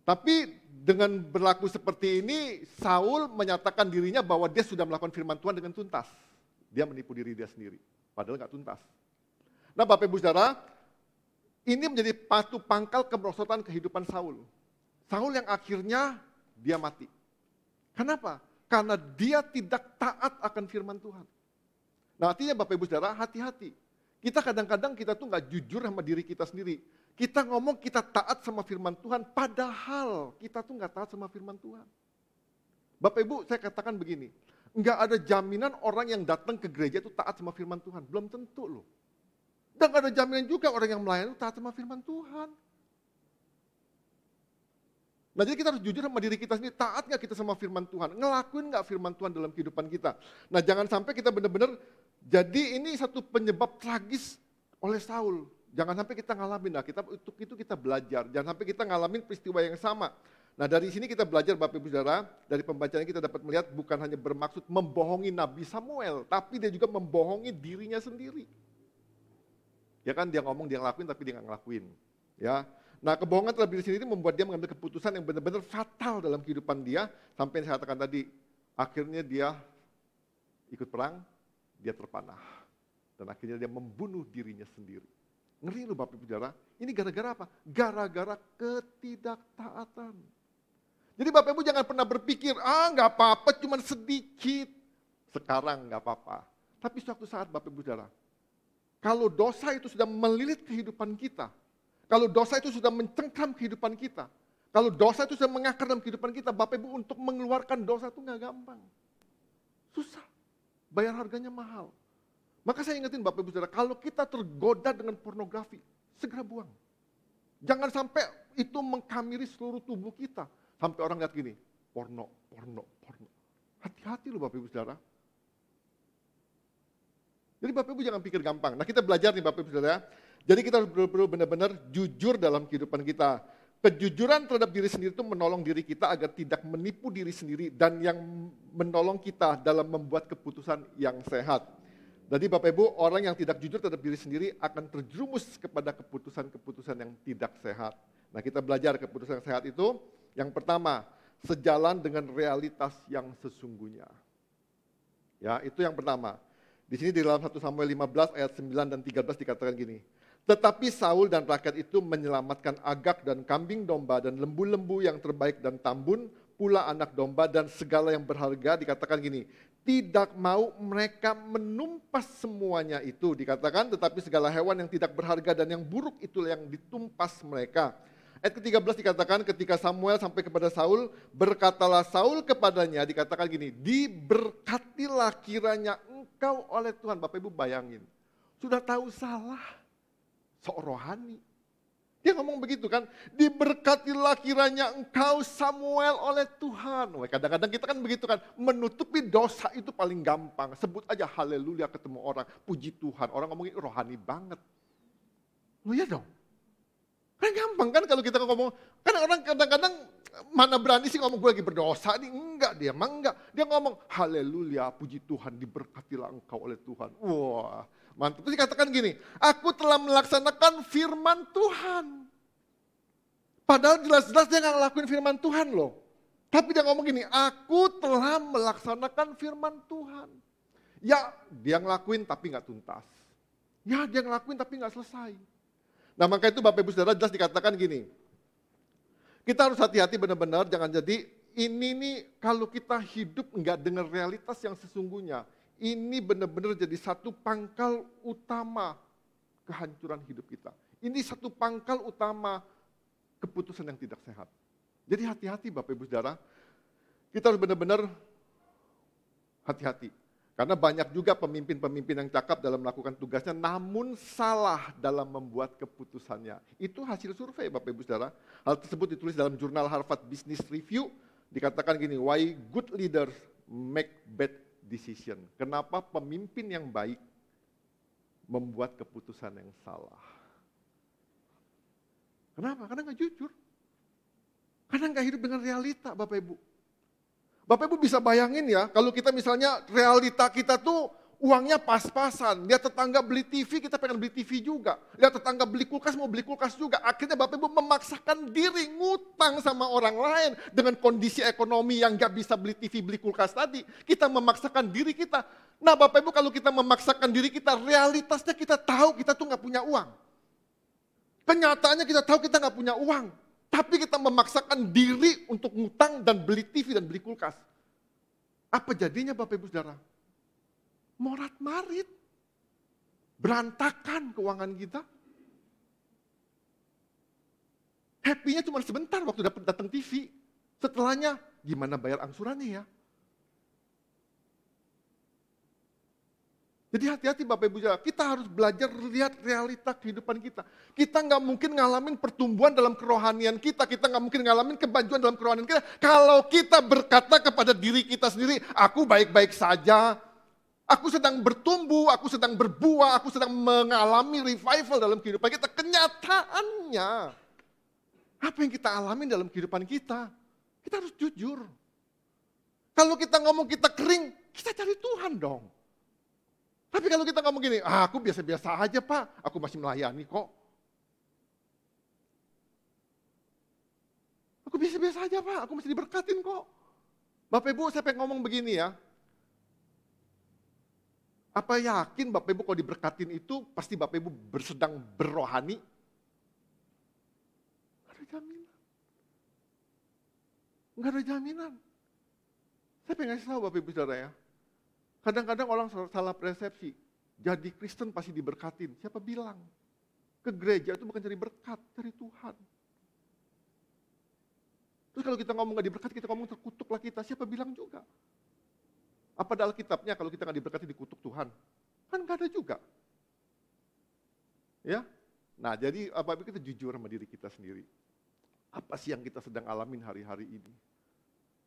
Tapi dengan berlaku seperti ini, Saul menyatakan dirinya bahwa dia sudah melakukan firman Tuhan dengan tuntas. Dia menipu diri dia sendiri, padahal nggak tuntas. Nah Bapak Ibu Saudara, ini menjadi patu pangkal kemerosotan kehidupan Saul. Saul yang akhirnya dia mati. Kenapa? Karena dia tidak taat akan firman Tuhan. Nah artinya Bapak Ibu Saudara, hati-hati. Kita kadang-kadang kita tuh nggak jujur sama diri kita sendiri. Kita ngomong kita taat sama firman Tuhan, padahal kita tuh nggak taat sama firman Tuhan. Bapak Ibu, saya katakan begini, nggak ada jaminan orang yang datang ke gereja itu taat sama firman Tuhan, belum tentu loh. Dan nggak ada jaminan juga orang yang melayani itu taat sama firman Tuhan. Nah jadi kita harus jujur sama diri kita sendiri, taat nggak kita sama firman Tuhan? Ngelakuin nggak firman Tuhan dalam kehidupan kita? Nah jangan sampai kita benar-benar, jadi ini satu penyebab tragis oleh Saul. Jangan sampai kita ngalamin, nah untuk itu kita belajar. Jangan sampai kita ngalamin peristiwa yang sama. Nah dari sini kita belajar Bapak Ibu Saudara, dari pembacaan kita dapat melihat bukan hanya bermaksud membohongi Nabi Samuel, tapi dia juga membohongi dirinya sendiri. Ya kan dia ngomong dia ngelakuin tapi dia nggak ngelakuin. Ya. Nah kebohongan terlebih di sini membuat dia mengambil keputusan yang benar-benar fatal dalam kehidupan dia, sampai yang saya katakan tadi, akhirnya dia ikut perang, dia terpanah. Dan akhirnya dia membunuh dirinya sendiri. Ngeri loh Bapak Ibu Saudara, ini gara-gara apa? Gara-gara ketidaktaatan. Jadi Bapak Ibu jangan pernah berpikir, nggak apa-apa cuma sedikit. Sekarang nggak apa-apa. Tapi suatu saat Bapak Ibu Saudara, kalau dosa itu sudah melilit kehidupan kita, kalau dosa itu sudah mencengkram kehidupan kita, kalau dosa itu sudah mengakar dalam kehidupan kita, Bapak Ibu untuk mengeluarkan dosa itu nggak gampang. Susah, bayar harganya mahal. Maka saya ingetin Bapak Ibu Saudara, kalau kita tergoda dengan pornografi, segera buang. Jangan sampai itu mengkamiri seluruh tubuh kita. Sampai orang lihat gini, porno. Hati-hati loh Bapak Ibu Saudara. Jadi Bapak Ibu jangan pikir gampang. Nah kita belajar nih Bapak Ibu Saudara. Jadi kita harus benar-benar jujur dalam kehidupan kita. Kejujuran terhadap diri sendiri itu menolong diri kita agar tidak menipu diri sendiri dan yang menolong kita dalam membuat keputusan yang sehat. Jadi Bapak Ibu, orang yang tidak jujur terhadap diri sendiri akan terjerumus kepada keputusan-keputusan yang tidak sehat. Nah kita belajar keputusan yang sehat itu, yang pertama, sejalan dengan realitas yang sesungguhnya. Ya, itu yang pertama. Di sini di dalam 1 Samuel 15 ayat 9 dan 13 dikatakan gini. Tetapi Saul dan rakyat itu menyelamatkan Agag dan kambing domba dan lembu-lembu yang terbaik dan tambun, pula anak domba dan segala yang berharga. Dikatakan gini, tidak mau mereka menumpas semuanya itu. Dikatakan tetapi segala hewan yang tidak berharga dan yang buruk itulah yang ditumpas mereka. Ayat ke-13 dikatakan ketika Samuel sampai kepada Saul, berkatalah Saul kepadanya, dikatakan gini, diberkatilah kiranya engkau oleh Tuhan. Bapak Ibu bayangin, sudah tahu salah, sok rohani. Dia ngomong begitu kan, diberkatilah kiranya engkau Samuel oleh Tuhan. Wah, kadang-kadang kita kan begitu kan, menutupi dosa itu paling gampang. Sebut aja haleluya ketemu orang, puji Tuhan. Orang ngomongin rohani banget. Loh ya dong. Kan gampang kan kalau kita ngomong, kan orang kadang-kadang mana berani sih ngomong gue lagi berdosa nih, enggak dia emang enggak. Dia ngomong haleluya puji Tuhan diberkatilah engkau oleh Tuhan. Wah mantap, terus dikatakan gini, aku telah melaksanakan firman Tuhan. Padahal jelas-jelas dia gak ngelakuin firman Tuhan loh. Tapi dia ngomong gini, aku telah melaksanakan firman Tuhan. Ya dia ngelakuin tapi gak tuntas. Ya dia ngelakuin tapi gak selesai. Nah maka itu Bapak Ibu Saudara jelas dikatakan gini, kita harus hati-hati benar-benar jangan jadi ini nih kalau kita hidup enggak dengan realitas yang sesungguhnya, ini benar-benar jadi satu pangkal utama kehancuran hidup kita. Ini satu pangkal utama keputusan yang tidak sehat. Jadi hati-hati Bapak Ibu Saudara, kita harus benar-benar hati-hati. Karena banyak juga pemimpin-pemimpin yang cakap dalam melakukan tugasnya namun salah dalam membuat keputusannya. Itu hasil survei Bapak Ibu Saudara. Hal tersebut ditulis dalam jurnal Harvard Business Review. Dikatakan gini, why good leaders make bad decision. Kenapa pemimpin yang baik membuat keputusan yang salah. Kenapa? Karena nggak jujur. Karena nggak hidup dengan realita Bapak Ibu. Bapak Ibu bisa bayangin ya, kalau kita misalnya realita kita tuh uangnya pas-pasan. Lihat tetangga beli TV, kita pengen beli TV juga. Lihat tetangga beli kulkas, mau beli kulkas juga. Akhirnya Bapak Ibu memaksakan diri ngutang sama orang lain. Dengan kondisi ekonomi yang gak bisa beli TV, beli kulkas tadi. Kita memaksakan diri kita. Nah Bapak Ibu kalau kita memaksakan diri kita, realitasnya kita tahu kita tuh gak punya uang. Kenyataannya kita tahu kita gak punya uang. Tapi kita memaksakan diri untuk ngutang dan beli TV dan beli kulkas. Apa jadinya Bapak Ibu Saudara? Morat-marit. Berantakan keuangan kita. Happy-nya cuma sebentar waktu dapat datang TV. Setelahnya gimana bayar angsurannya ya? Jadi hati-hati Bapak Ibu Saudara, kita harus belajar lihat realita kehidupan kita. Kita nggak mungkin ngalamin pertumbuhan dalam kerohanian kita nggak mungkin ngalamin kemajuan dalam kerohanian kita. Kalau kita berkata kepada diri kita sendiri, aku baik-baik saja, aku sedang bertumbuh, aku sedang berbuah, aku sedang mengalami revival dalam kehidupan kita. Kenyataannya, apa yang kita alami dalam kehidupan kita harus jujur. Kalau kita ngomong kita kering, kita cari Tuhan dong. Tapi kalau kita ngomong gini, aku biasa-biasa aja Pak, aku masih melayani kok. Aku biasa-biasa aja Pak, aku masih diberkatin kok. Bapak Ibu, saya pengen ngomong begini ya. Apa yakin Bapak Ibu kalau diberkatin itu, pasti Bapak Ibu sedang berrohani? Nggak ada jaminan. Nggak ada jaminan. Saya pengen kasih tahu Bapak Ibu Saudara ya. Kadang-kadang orang salah persepsi, jadi Kristen pasti diberkatin. Siapa bilang? Ke gereja itu bukan cari berkat, cari Tuhan. Terus kalau kita ngomong gak diberkati, kita ngomong terkutuklah kita. Siapa bilang juga? Apa dalam Alkitabnya kalau kita gak diberkati dikutuk Tuhan? Kan gak ada juga. Ya, nah jadi apa kita jujur sama diri kita sendiri. Apa sih yang kita sedang alamin hari-hari ini?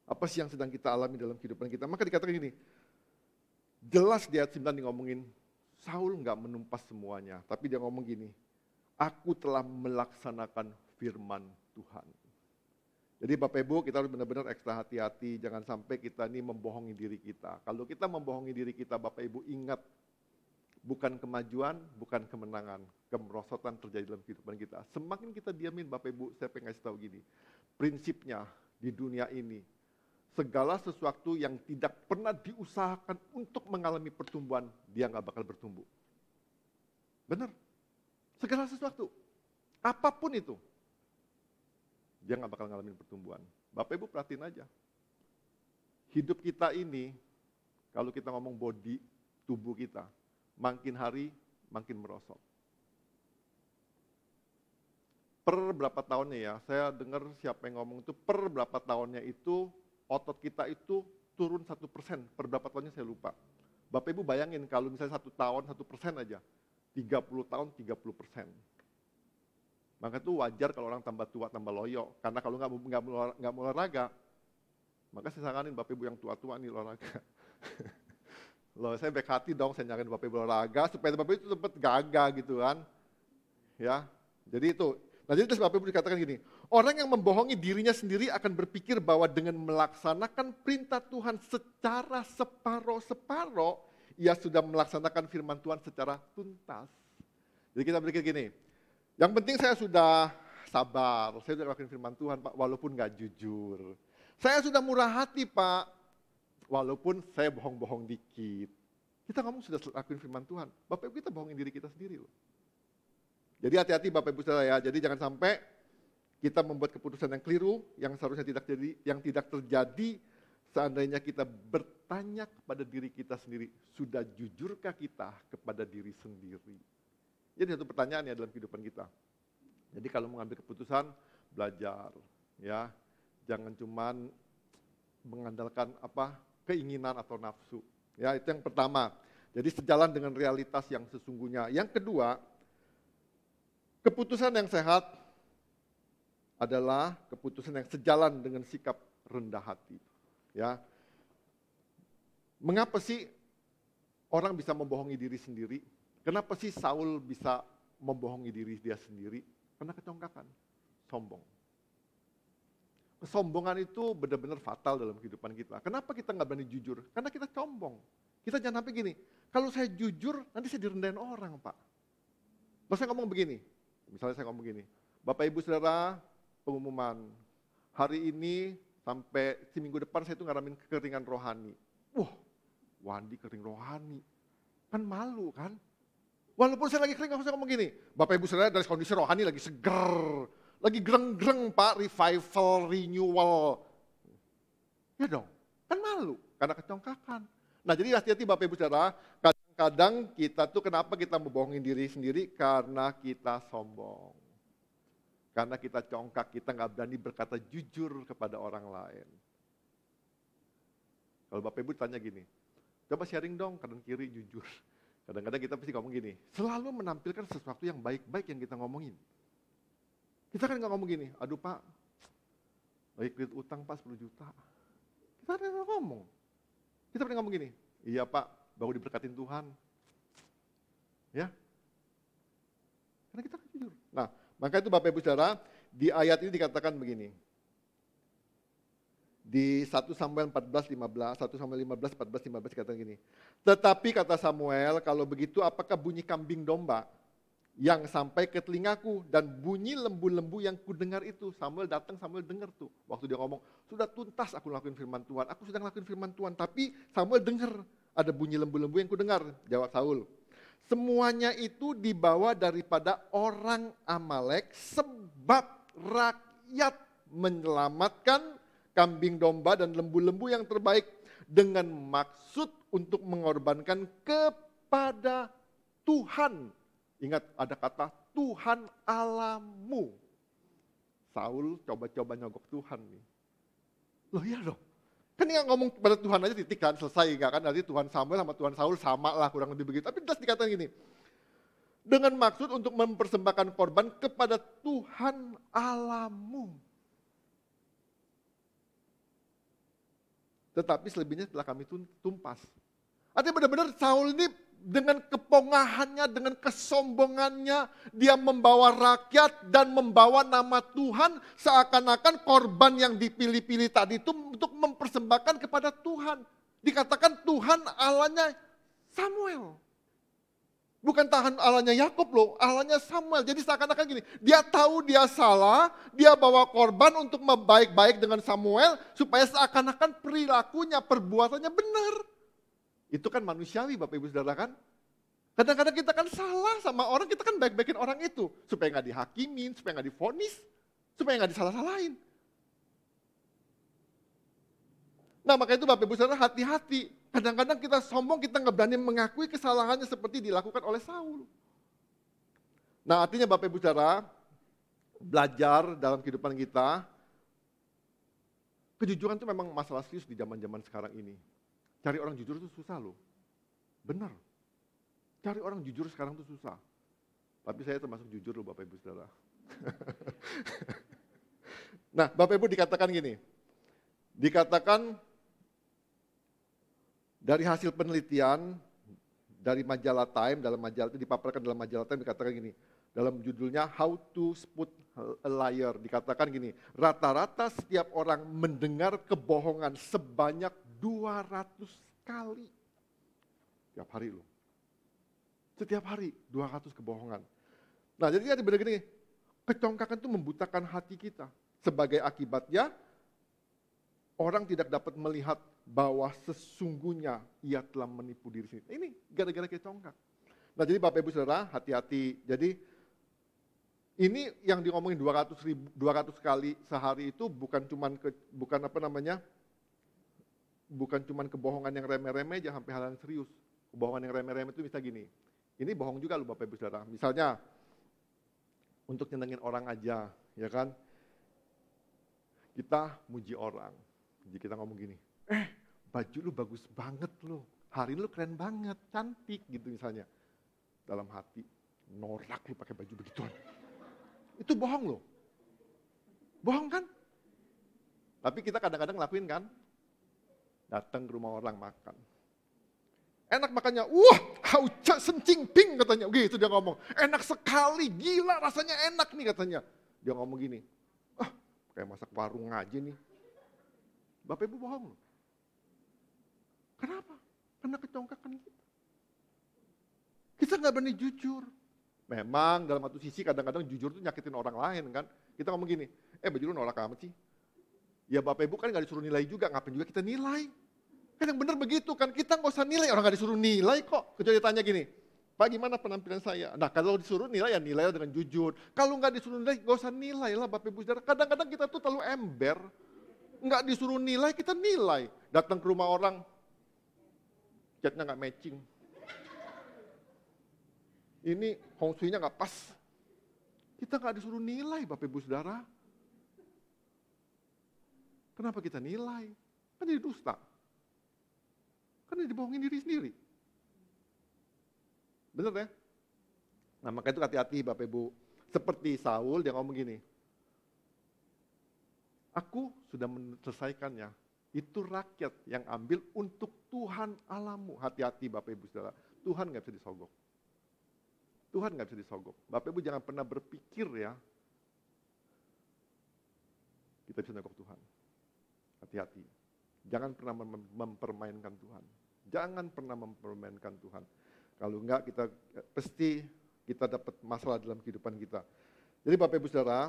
Apa sih yang sedang kita alami dalam kehidupan kita? Maka dikatakan gini, jelas di ayat 9 ngomongin, Saul nggak menumpas semuanya, tapi dia ngomong gini, aku telah melaksanakan firman Tuhan. Jadi Bapak Ibu kita harus benar-benar ekstra hati-hati, jangan sampai kita ini membohongi diri kita. Kalau kita membohongi diri kita, Bapak Ibu ingat, bukan kemajuan, bukan kemenangan, kemerosotan terjadi dalam kehidupan kita. Semakin kita diamin Bapak Ibu, saya pengen kasih tahu gini, prinsipnya di dunia ini, segala sesuatu yang tidak pernah diusahakan untuk mengalami pertumbuhan, dia nggak bakal bertumbuh. Benar? Segala sesuatu, apapun itu, dia nggak bakal ngalamin pertumbuhan. Bapak Ibu perhatiin aja, hidup kita ini, kalau kita ngomong body, tubuh kita, makin hari makin merosot. Per berapa tahunnya ya, saya dengar siapa yang ngomong itu, per berapa tahunnya itu, otot kita itu turun 1%, per berapa tahunnya saya lupa. Bapak Ibu bayangin kalau misalnya 1 tahun 1% aja, 30 tahun 30%. Maka itu wajar kalau orang tambah tua, tambah loyo. Karena kalau nggak mau olahraga, maka saya saranin Bapak Ibu yang tua-tua nih olahraga. Loh, saya baik hati dong, saya nyaranin Bapak Ibu olahraga, supaya Bapak Ibu itu tempat gagah gitu kan. Ya, jadi itu. Nah jadi terus Bapak Ibu dikatakan gini, orang yang membohongi dirinya sendiri akan berpikir bahwa dengan melaksanakan perintah Tuhan secara separoh-separoh, ia sudah melaksanakan firman Tuhan secara tuntas. Jadi kita berpikir gini, yang penting saya sudah sabar, saya sudah melakukan firman Tuhan Pak, walaupun gak jujur. Saya sudah murah hati Pak, walaupun saya bohong-bohong dikit. Kita ngomong sudah lakuin firman Tuhan, Bapak Ibu kita bohongin diri kita sendiri loh. Jadi hati-hati Bapak Ibu Saudara ya, jadi jangan sampai kita membuat keputusan yang keliru, yang seharusnya tidak terjadi, seandainya kita bertanya kepada diri kita sendiri, sudah jujurkah kita kepada diri sendiri? Jadi satu pertanyaan ya dalam kehidupan kita. Jadi kalau mengambil keputusan, belajar ya, jangan cuman mengandalkan keinginan atau nafsu. Ya, itu yang pertama. Jadi sejalan dengan realitas yang sesungguhnya. Yang kedua, keputusan yang sehat adalah keputusan yang sejalan dengan sikap rendah hati. Ya, mengapa sih orang bisa membohongi diri sendiri? Kenapa sih Saul bisa membohongi diri dia sendiri? Karena kecongkakan, sombong. Kesombongan itu benar-benar fatal dalam kehidupan kita. Kenapa kita nggak berani jujur? Karena kita sombong. Kita jangan sampai gini, kalau saya jujur nanti saya direndahin orang Pak. Kalau saya ngomong begini, misalnya saya ngomong begini, Bapak Ibu Saudara pengumuman, hari ini sampai minggu depan saya itu ngalamin kekeringan rohani. Wandi kering rohani, kan malu kan? Walaupun saya lagi kering, aku ngomong gini, Bapak Ibu Saudara dari kondisi rohani lagi seger, lagi greng-greng Pak, revival, renewal. Ya dong, kan malu, karena kecongkakan. Nah jadi hati-hati Bapak Ibu Saudara, kadang-kadang kita tuh kenapa kita membohongin diri sendiri? Karena kita sombong. Karena kita congkak, kita nggak berani berkata jujur kepada orang lain. Kalau Bapak Ibu tanya gini, coba sharing dong kanan kiri jujur. Kadang-kadang kita pasti ngomong gini, selalu menampilkan sesuatu yang baik-baik yang kita ngomongin. Kita kan nggak ngomong gini, aduh Pak, lagi kredit utang Pak 10 juta. Kita ada yang ngomong. Kita pernah ngomong gini, iya Pak, baru diberkatin Tuhan. Ya, karena kita kan jujur. Nah, maka itu Bapak Ibu Saudara, di ayat ini dikatakan begini. Di 1 Samuel 14:15, 1 Samuel 15, 14, 15 dikatakan gini. Tetapi kata Samuel, kalau begitu apakah bunyi kambing domba yang sampai ke telingaku dan bunyi lembu-lembu yang kudengar itu? Samuel datang, Samuel dengar tuh. Waktu dia ngomong, sudah tuntas aku lakuin firman Tuhan, aku sudah ngelakuin firman Tuhan. Tapi Samuel dengar ada bunyi lembu-lembu yang kudengar. Jawab Saul, semuanya itu dibawa daripada orang Amalek sebab rakyat menyelamatkan kambing domba dan lembu-lembu yang terbaik dengan maksud untuk mengorbankan kepada Tuhan. Ingat ada kata Tuhan Allahmu. Saul coba-coba nyogok Tuhan nih. Loh iya loh. Kan yang ngomong pada Tuhan aja titik kan, selesai enggak kan? Nanti Tuhan Samuel sama Tuhan Saul sama lah kurang lebih begitu. Tapi jelas dikatakan gini, dengan maksud untuk mempersembahkan korban kepada Tuhan Allahmu. Tetapi selebihnya telah kami tumpas. Artinya benar-benar Saul ini dengan kepongahannya, dengan kesombongannya, dia membawa rakyat dan membawa nama Tuhan seakan-akan korban yang dipilih-pilih tadi itu untuk mempersembahkan kepada Tuhan. Dikatakan Tuhan Allahnya Samuel. Bukan Tuhan Allahnya Yakub loh, Allahnya Samuel. Jadi seakan-akan gini, dia tahu dia salah, dia bawa korban untuk membaik-baik dengan Samuel supaya seakan-akan perilakunya, perbuatannya benar. Itu kan manusiawi Bapak Ibu Saudara kan. Kadang-kadang kita kan salah sama orang, kita kan baik-baikin orang itu. Supaya nggak dihakimin, supaya nggak divonis, supaya nggak disalah-salahin. Nah maka itu Bapak Ibu Saudara hati-hati. Kadang-kadang kita sombong, kita nggak berani mengakui kesalahannya seperti dilakukan oleh Saul. Nah artinya Bapak Ibu Saudara, belajar dalam kehidupan kita, kejujuran itu memang masalah serius di zaman-zaman sekarang ini. Cari orang jujur itu susah loh. Benar. Cari orang jujur sekarang itu susah. Tapi saya termasuk jujur loh Bapak Ibu Saudara. Nah Bapak Ibu dikatakan gini. Dikatakan dari hasil penelitian dari majalah Time, dalam majalah itu dipaparkan dalam majalah Time dikatakan gini. Dalam judulnya How to Spot a Liar dikatakan gini. Rata-rata setiap orang mendengar kebohongan sebanyak 200 kali. Setiap hari loh. Setiap hari 200 kebohongan. Nah jadi benar gini, kecongkakan itu membutakan hati kita. Sebagai akibatnya, orang tidak dapat melihat bahwa sesungguhnya ia telah menipu diri sendiri. Ini gara-gara kecongkak. Nah jadi Bapak Ibu Saudara hati-hati. Jadi ini yang diomongin 200 kali sehari itu bukan cuman kebohongan yang remeh-remeh aja sampai hal yang serius. Kebohongan yang remeh-remeh itu bisa gini. Ini bohong juga loh Bapak Ibu Saudara. Misalnya untuk nyenengin orang aja, ya kan? Kita muji orang. Jadi kita ngomong gini, baju lu bagus banget lu. Hari lu keren banget, cantik gitu misalnya. Dalam hati, norak lu pakai baju begituan. Itu bohong loh. Bohong kan? Tapi kita kadang-kadang ngelakuin kan? Datang ke rumah orang makan. Enak makannya, wah hauca sencing ping katanya. Gitu dia ngomong, enak sekali, gila rasanya enak nih katanya. Dia ngomong gini, kayak masak warung aja nih. Bapak Ibu bohong. Kenapa? Karena kecongkakan kita. Kita nggak berani jujur. Memang dalam satu sisi kadang-kadang jujur tuh nyakitin orang lain kan. Kita ngomong gini, baju lu norak amat sih. Ya Bapak Ibu kan nggak disuruh nilai juga, ngapain juga kita nilai. Kan yang benar begitu kan, kita nggak usah nilai, orang nggak disuruh nilai kok. Kecuali tanya gini, Pak gimana penampilan saya? Nah kalau disuruh nilai ya nilai dengan jujur. Kalau nggak disuruh nilai, nggak usah nilai lah Bapak Ibu Saudara. Kadang-kadang kita tuh terlalu ember. Nggak disuruh nilai, kita nilai. Datang ke rumah orang, catnya nggak matching. Ini feng shui-nya nggak pas. Kita nggak disuruh nilai Bapak Ibu Saudara. Kenapa kita nilai? Kan jadi dusta. Kan jadi bohongin diri sendiri. Bener ya? Nah makanya itu hati-hati Bapak Ibu. Seperti Saul dia ngomong gini, aku sudah menyelesaikannya, itu rakyat yang ambil untuk Tuhan Allahmu. Hati-hati Bapak Ibu Saudara, Tuhan gak bisa disogok. Tuhan gak bisa disogok. Bapak Ibu jangan pernah berpikir ya, kita bisa nyogok Tuhan. Hati-hati. Jangan pernah mempermainkan Tuhan. Jangan pernah mempermainkan Tuhan. Kalau enggak pasti kita dapat masalah dalam kehidupan kita. Jadi Bapak Ibu Saudara,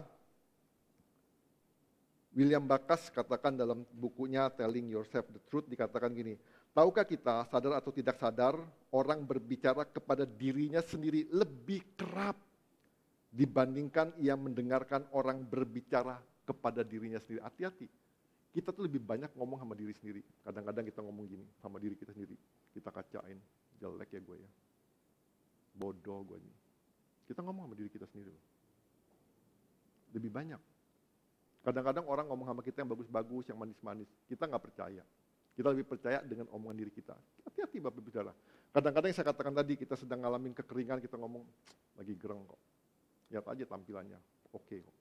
William Bakas katakan dalam bukunya Telling Yourself the Truth, dikatakan gini, tahukah kita, sadar atau tidak sadar, orang berbicara kepada dirinya sendiri lebih kerap dibandingkan ia mendengarkan orang berbicara kepada dirinya sendiri. Hati-hati, kita tuh lebih banyak ngomong sama diri sendiri. Kadang-kadang kita ngomong gini sama diri kita sendiri, kita kacain, jelek ya gue ya, bodoh gue nih. Kita ngomong sama diri kita sendiri loh. Lebih banyak. Kadang-kadang orang ngomong sama kita yang bagus-bagus, yang manis-manis. Kita nggak percaya. Kita lebih percaya dengan omongan diri kita. Hati-hati Bapak Ibu Saudara. Kadang-kadang yang saya katakan tadi, kita sedang ngalamin kekeringan, kita ngomong, lagi gereng kok. Lihat aja tampilannya, oke kok.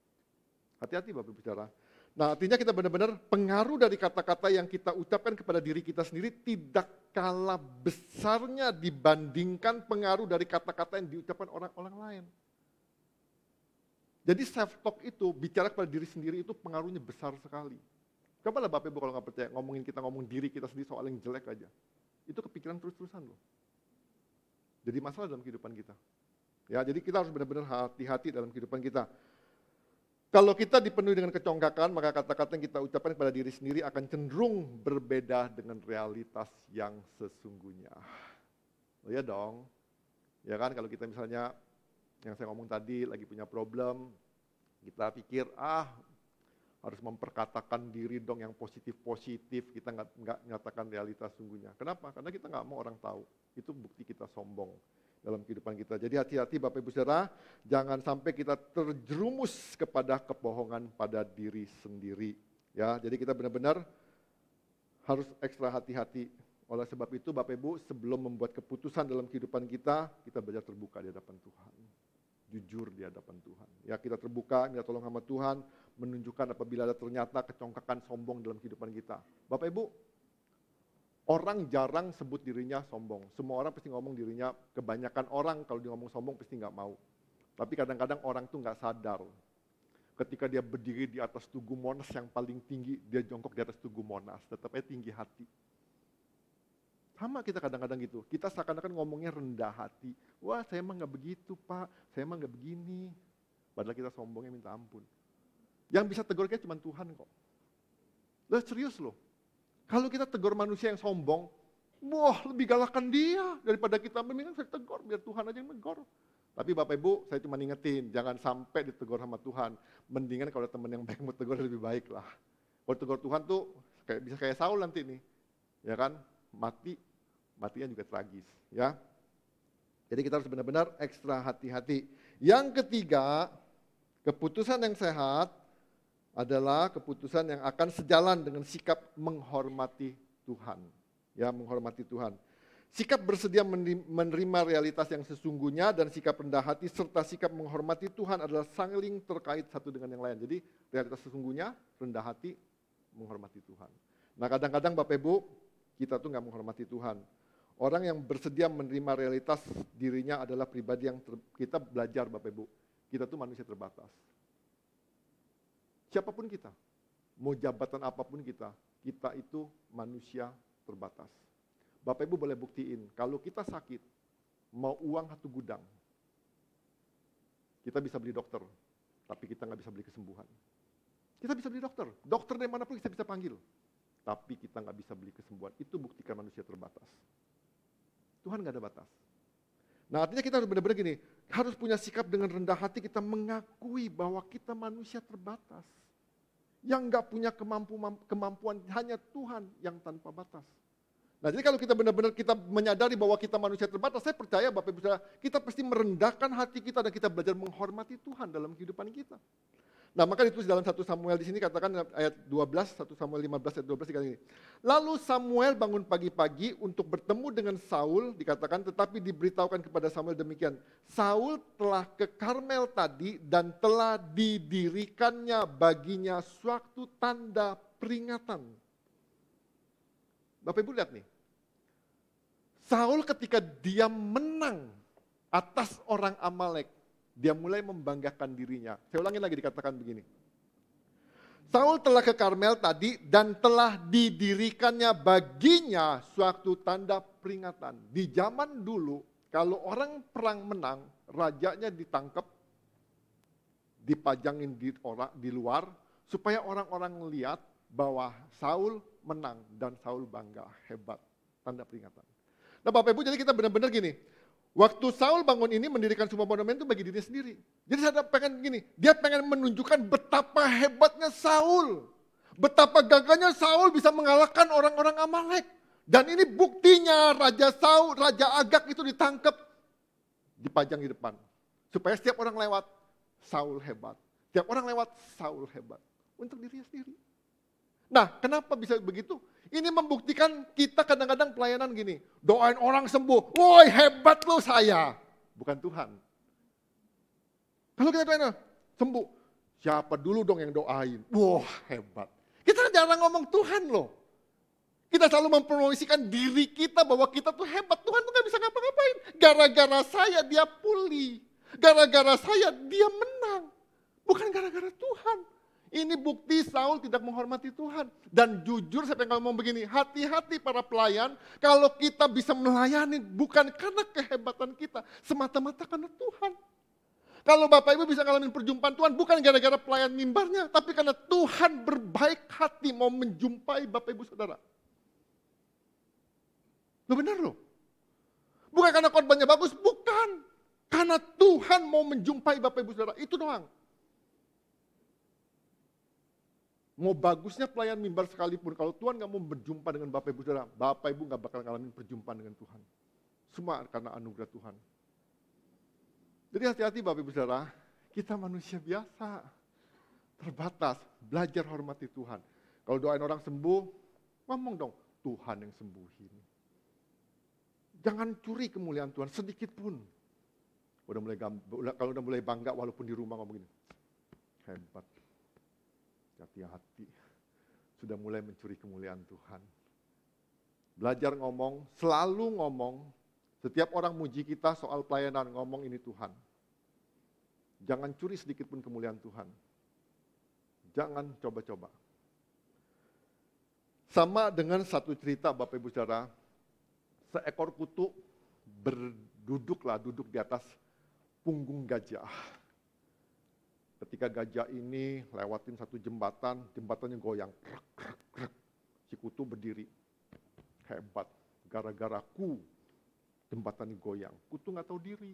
Hati-hati Bapak Ibu Saudara. Nah artinya kita benar-benar pengaruh dari kata-kata yang kita ucapkan kepada diri kita sendiri tidak kalah besarnya dibandingkan pengaruh dari kata-kata yang diucapkan orang-orang lain. Jadi self-talk itu, bicara kepada diri sendiri itu pengaruhnya besar sekali. Cobalah Bapak Ibu kalau nggak percaya, kita ngomong diri kita sendiri soal yang jelek aja. Itu kepikiran terus-terusan loh. Jadi masalah dalam kehidupan kita. Ya, jadi kita harus benar-benar hati-hati dalam kehidupan kita. Kalau kita dipenuhi dengan kecongkakan, maka kata-kata yang kita ucapkan kepada diri sendiri akan cenderung berbeda dengan realitas yang sesungguhnya. Oh ya dong. Ya kan, kalau kita misalnya, yang saya ngomong tadi, lagi punya problem, kita pikir, harus memperkatakan diri dong yang positif-positif, kita nggak nyatakan realitas sungguhnya. Kenapa? Karena kita nggak mau orang tahu. Itu bukti kita sombong dalam kehidupan kita. Jadi hati-hati Bapak Ibu Saudara, jangan sampai kita terjerumus kepada kebohongan pada diri sendiri. Ya, jadi kita benar-benar harus ekstra hati-hati. Oleh sebab itu Bapak Ibu, sebelum membuat keputusan dalam kehidupan kita belajar terbuka di hadapan Tuhan. Jujur di hadapan Tuhan. Ya, kita terbuka, minta tolong sama Tuhan, menunjukkan apabila ada ternyata kecongkakan sombong dalam kehidupan kita. Bapak Ibu, orang jarang sebut dirinya sombong. Semua orang pasti ngomong dirinya, kebanyakan orang kalau dia ngomong sombong pasti nggak mau. Tapi kadang-kadang orang tuh nggak sadar. Ketika dia berdiri di atas Tugu Monas yang paling tinggi, dia jongkok di atas Tugu Monas, tetapnya tinggi hati. Sama kita kadang-kadang gitu, kita seakan-akan ngomongnya rendah hati. Wah saya emang nggak begitu Pak, saya emang nggak begini. Padahal kita sombongnya minta ampun. Yang bisa tegur kita cuma Tuhan kok. Lah serius loh. Kalau kita tegur manusia yang sombong, wah lebih galakan dia daripada kita. Mendingan saya tegur, biar Tuhan aja yang tegur. Tapi Bapak Ibu, saya cuma ingetin, jangan sampai ditegur sama Tuhan. Mendingan kalau teman yang baik mau tegur lebih baik lah. Kalau tegur Tuhan tuh bisa kayak Saul nanti nih, ya kan? Matinya juga tragis, ya. Jadi kita harus benar-benar ekstra hati-hati. Yang ketiga, keputusan yang sehat adalah keputusan yang akan sejalan dengan sikap menghormati Tuhan. Ya, menghormati Tuhan. Sikap bersedia menerima realitas yang sesungguhnya dan sikap rendah hati serta sikap menghormati Tuhan adalah saling terkait satu dengan yang lain. Jadi realitas sesungguhnya, rendah hati, menghormati Tuhan. Nah kadang-kadang Bapak Ibu, kita tuh nggak menghormati Tuhan. Orang yang bersedia menerima realitas dirinya adalah pribadi yang kita belajar Bapak Ibu. Kita tuh manusia terbatas. Siapapun kita, mau jabatan apapun kita itu manusia terbatas. Bapak Ibu boleh buktiin, kalau kita sakit, mau uang 1 gudang, kita bisa beli dokter, tapi kita nggak bisa beli kesembuhan. Kita bisa beli dokter dari manapun kita bisa panggil, tapi kita nggak bisa beli kesembuhan. Itu buktikan manusia terbatas. Tuhan nggak ada batas. Nah artinya kita harus benar-benar gini, harus punya sikap dengan rendah hati, kita mengakui bahwa kita manusia terbatas. Yang nggak punya kemampuan, hanya Tuhan yang tanpa batas. Nah jadi kalau kita benar-benar kita menyadari bahwa kita manusia terbatas, saya percaya Bapak Ibu Saudara, kita pasti merendahkan hati kita dan kita belajar menghormati Tuhan dalam kehidupan kita. Nah, maka ditulis dalam 1 Samuel di sini katakan ayat 12, 1 Samuel 15 ayat 12 dikatakan ini. Lalu Samuel bangun pagi-pagi untuk bertemu dengan Saul, dikatakan tetapi diberitahukan kepada Samuel demikian. Saul telah ke Karmel tadi dan telah didirikannya baginya suatu tanda peringatan. Bapak Ibu lihat nih. Saul ketika dia menang atas orang Amalek, dia mulai membanggakan dirinya. Saya ulangi lagi dikatakan begini. Saul telah ke Karmel tadi dan telah didirikannya baginya suatu tanda peringatan. Di zaman dulu kalau orang perang menang, rajanya ditangkap, dipajangin di luar supaya orang-orang melihat bahwa Saul menang dan Saul bangga, hebat, tanda peringatan. Nah Bapak Ibu, jadi kita benar-benar gini. Waktu Saul bangun ini mendirikan sebuah monumen itu bagi dirinya sendiri. Jadi saya pengen gini, dia pengen menunjukkan betapa hebatnya Saul. Betapa gagahnya Saul bisa mengalahkan orang-orang Amalek. Dan ini buktinya Raja Saul, Raja Agag itu ditangkap, dipajang di depan. Supaya setiap orang lewat, Saul hebat. Setiap orang lewat, Saul hebat. Untuk dirinya sendiri. Nah, kenapa bisa begitu? Ini membuktikan kita kadang-kadang pelayanan gini. Doain orang sembuh. Woi hebat lo saya. Bukan Tuhan. Kalau kita doain sembuh. Siapa dulu dong yang doain? Wah hebat. Kita jarang ngomong Tuhan loh. Kita selalu mempromosikan diri kita bahwa kita tuh hebat. Tuhan tuh gak bisa ngapa-ngapain. Gara-gara saya dia pulih. Gara-gara saya dia menang. Bukan gara-gara Tuhan. Ini bukti Saul tidak menghormati Tuhan. Dan jujur saya pengen ngomong begini, hati-hati para pelayan, kalau kita bisa melayani bukan karena kehebatan kita, semata-mata karena Tuhan. Kalau Bapak Ibu bisa ngalamin perjumpaan Tuhan, bukan gara-gara pelayan mimbarnya, tapi karena Tuhan berbaik hati mau menjumpai Bapak Ibu Saudara. Loh benar loh. Bukan karena korbannya bagus, bukan. Karena Tuhan mau menjumpai Bapak Ibu Saudara, itu doang. Mau bagusnya pelayan mimbar sekalipun, kalau Tuhan gak mau berjumpa dengan Bapak Ibu Saudara, Bapak Ibu gak bakal ngalamin perjumpaan dengan Tuhan. Semua karena anugerah Tuhan. Jadi hati-hati Bapak Ibu Saudara, kita manusia biasa, terbatas, belajar hormati Tuhan. Kalau doain orang sembuh, ngomong dong, Tuhan yang sembuhin. Jangan curi kemuliaan Tuhan sedikit pun. Kalau udah mulai bangga walaupun di rumah ngomong gini, hebat. Hati-hati, sudah mulai mencuri kemuliaan Tuhan. Belajar ngomong, selalu ngomong, setiap orang muji kita soal pelayanan, ngomong ini Tuhan. Jangan curi sedikit pun kemuliaan Tuhan. Jangan coba-coba. Sama dengan satu cerita Bapak Ibu Saudara, seekor kutu duduk di atas punggung gajah. Ketika gajah ini lewatin satu jembatan, jembatannya goyang. Si kutu berdiri. Hebat, gara-gara ku jembatan ini goyang. Kutu gak tahu diri.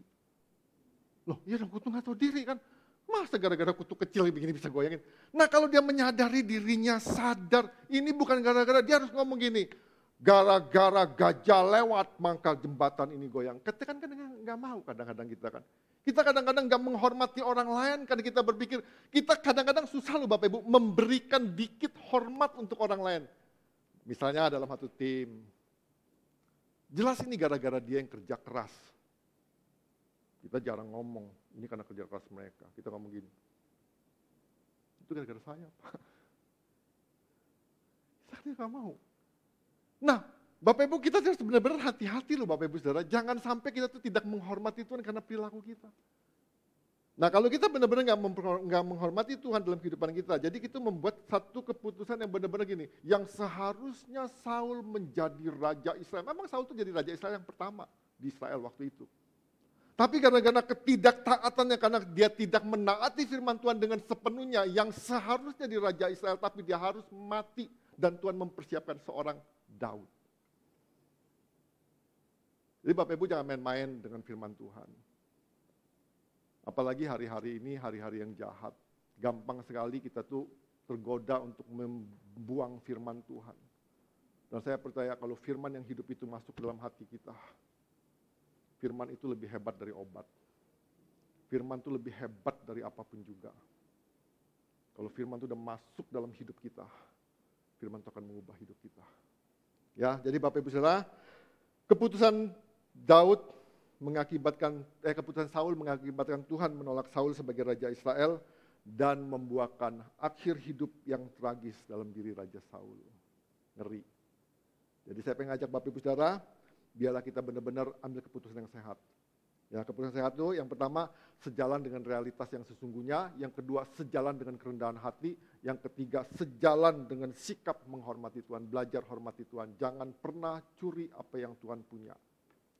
Loh iya dong kutu gak tahu diri kan. Masa gara-gara kutu kecil begini bisa goyangin. Nah kalau dia menyadari dirinya sadar, ini bukan gara-gara, dia harus ngomong gini. Gara-gara gajah lewat maka jembatan ini goyang. Kita kan gak mau kadang-kadang kita kan. Kita kadang-kadang gak menghormati orang lain karena kita berpikir, kita kadang-kadang susah loh Bapak Ibu memberikan dikit hormat untuk orang lain. Misalnya dalam satu tim, jelas ini gara-gara dia yang kerja keras. Kita jarang ngomong, ini karena kerja keras mereka. Kita ngomong gini, itu gara-gara saya Pak. Saya gak mau. Nah, Bapak Ibu kita harus benar-benar hati-hati loh Bapak Ibu Saudara. Jangan sampai kita tuh tidak menghormati Tuhan karena perilaku kita. Nah kalau kita benar-benar nggak menghormati Tuhan dalam kehidupan kita, jadi kita membuat satu keputusan yang benar-benar gini, yang seharusnya Saul menjadi Raja Israel. Memang Saul itu jadi Raja Israel yang pertama di Israel waktu itu. Tapi gara-gara ketidaktaatannya, karena dia tidak menaati firman Tuhan dengan sepenuhnya, yang seharusnya di Raja Israel, tapi dia harus mati. Dan Tuhan mempersiapkan seorang Daud. Jadi Bapak Ibu jangan main-main dengan firman Tuhan. Apalagi hari-hari ini, hari-hari yang jahat. Gampang sekali kita tuh tergoda untuk membuang firman Tuhan. Dan saya percaya kalau firman yang hidup itu masuk dalam hati kita, firman itu lebih hebat dari obat. Firman itu lebih hebat dari apapun juga. Kalau firman itu udah masuk dalam hidup kita, firman itu akan mengubah hidup kita. Ya, jadi Bapak Ibu Saudara, keputusan Saul mengakibatkan Tuhan menolak Saul sebagai raja Israel dan membuahkan akhir hidup yang tragis dalam diri Raja Saul. Ngeri. Jadi saya pengen ngajak Bapak Ibu Saudara, biarlah kita benar-benar ambil keputusan yang sehat. Ya, keputusan sehat itu yang pertama sejalan dengan realitas yang sesungguhnya, yang kedua sejalan dengan kerendahan hati, yang ketiga sejalan dengan sikap menghormati Tuhan, belajar hormati Tuhan. Jangan pernah curi apa yang Tuhan punya.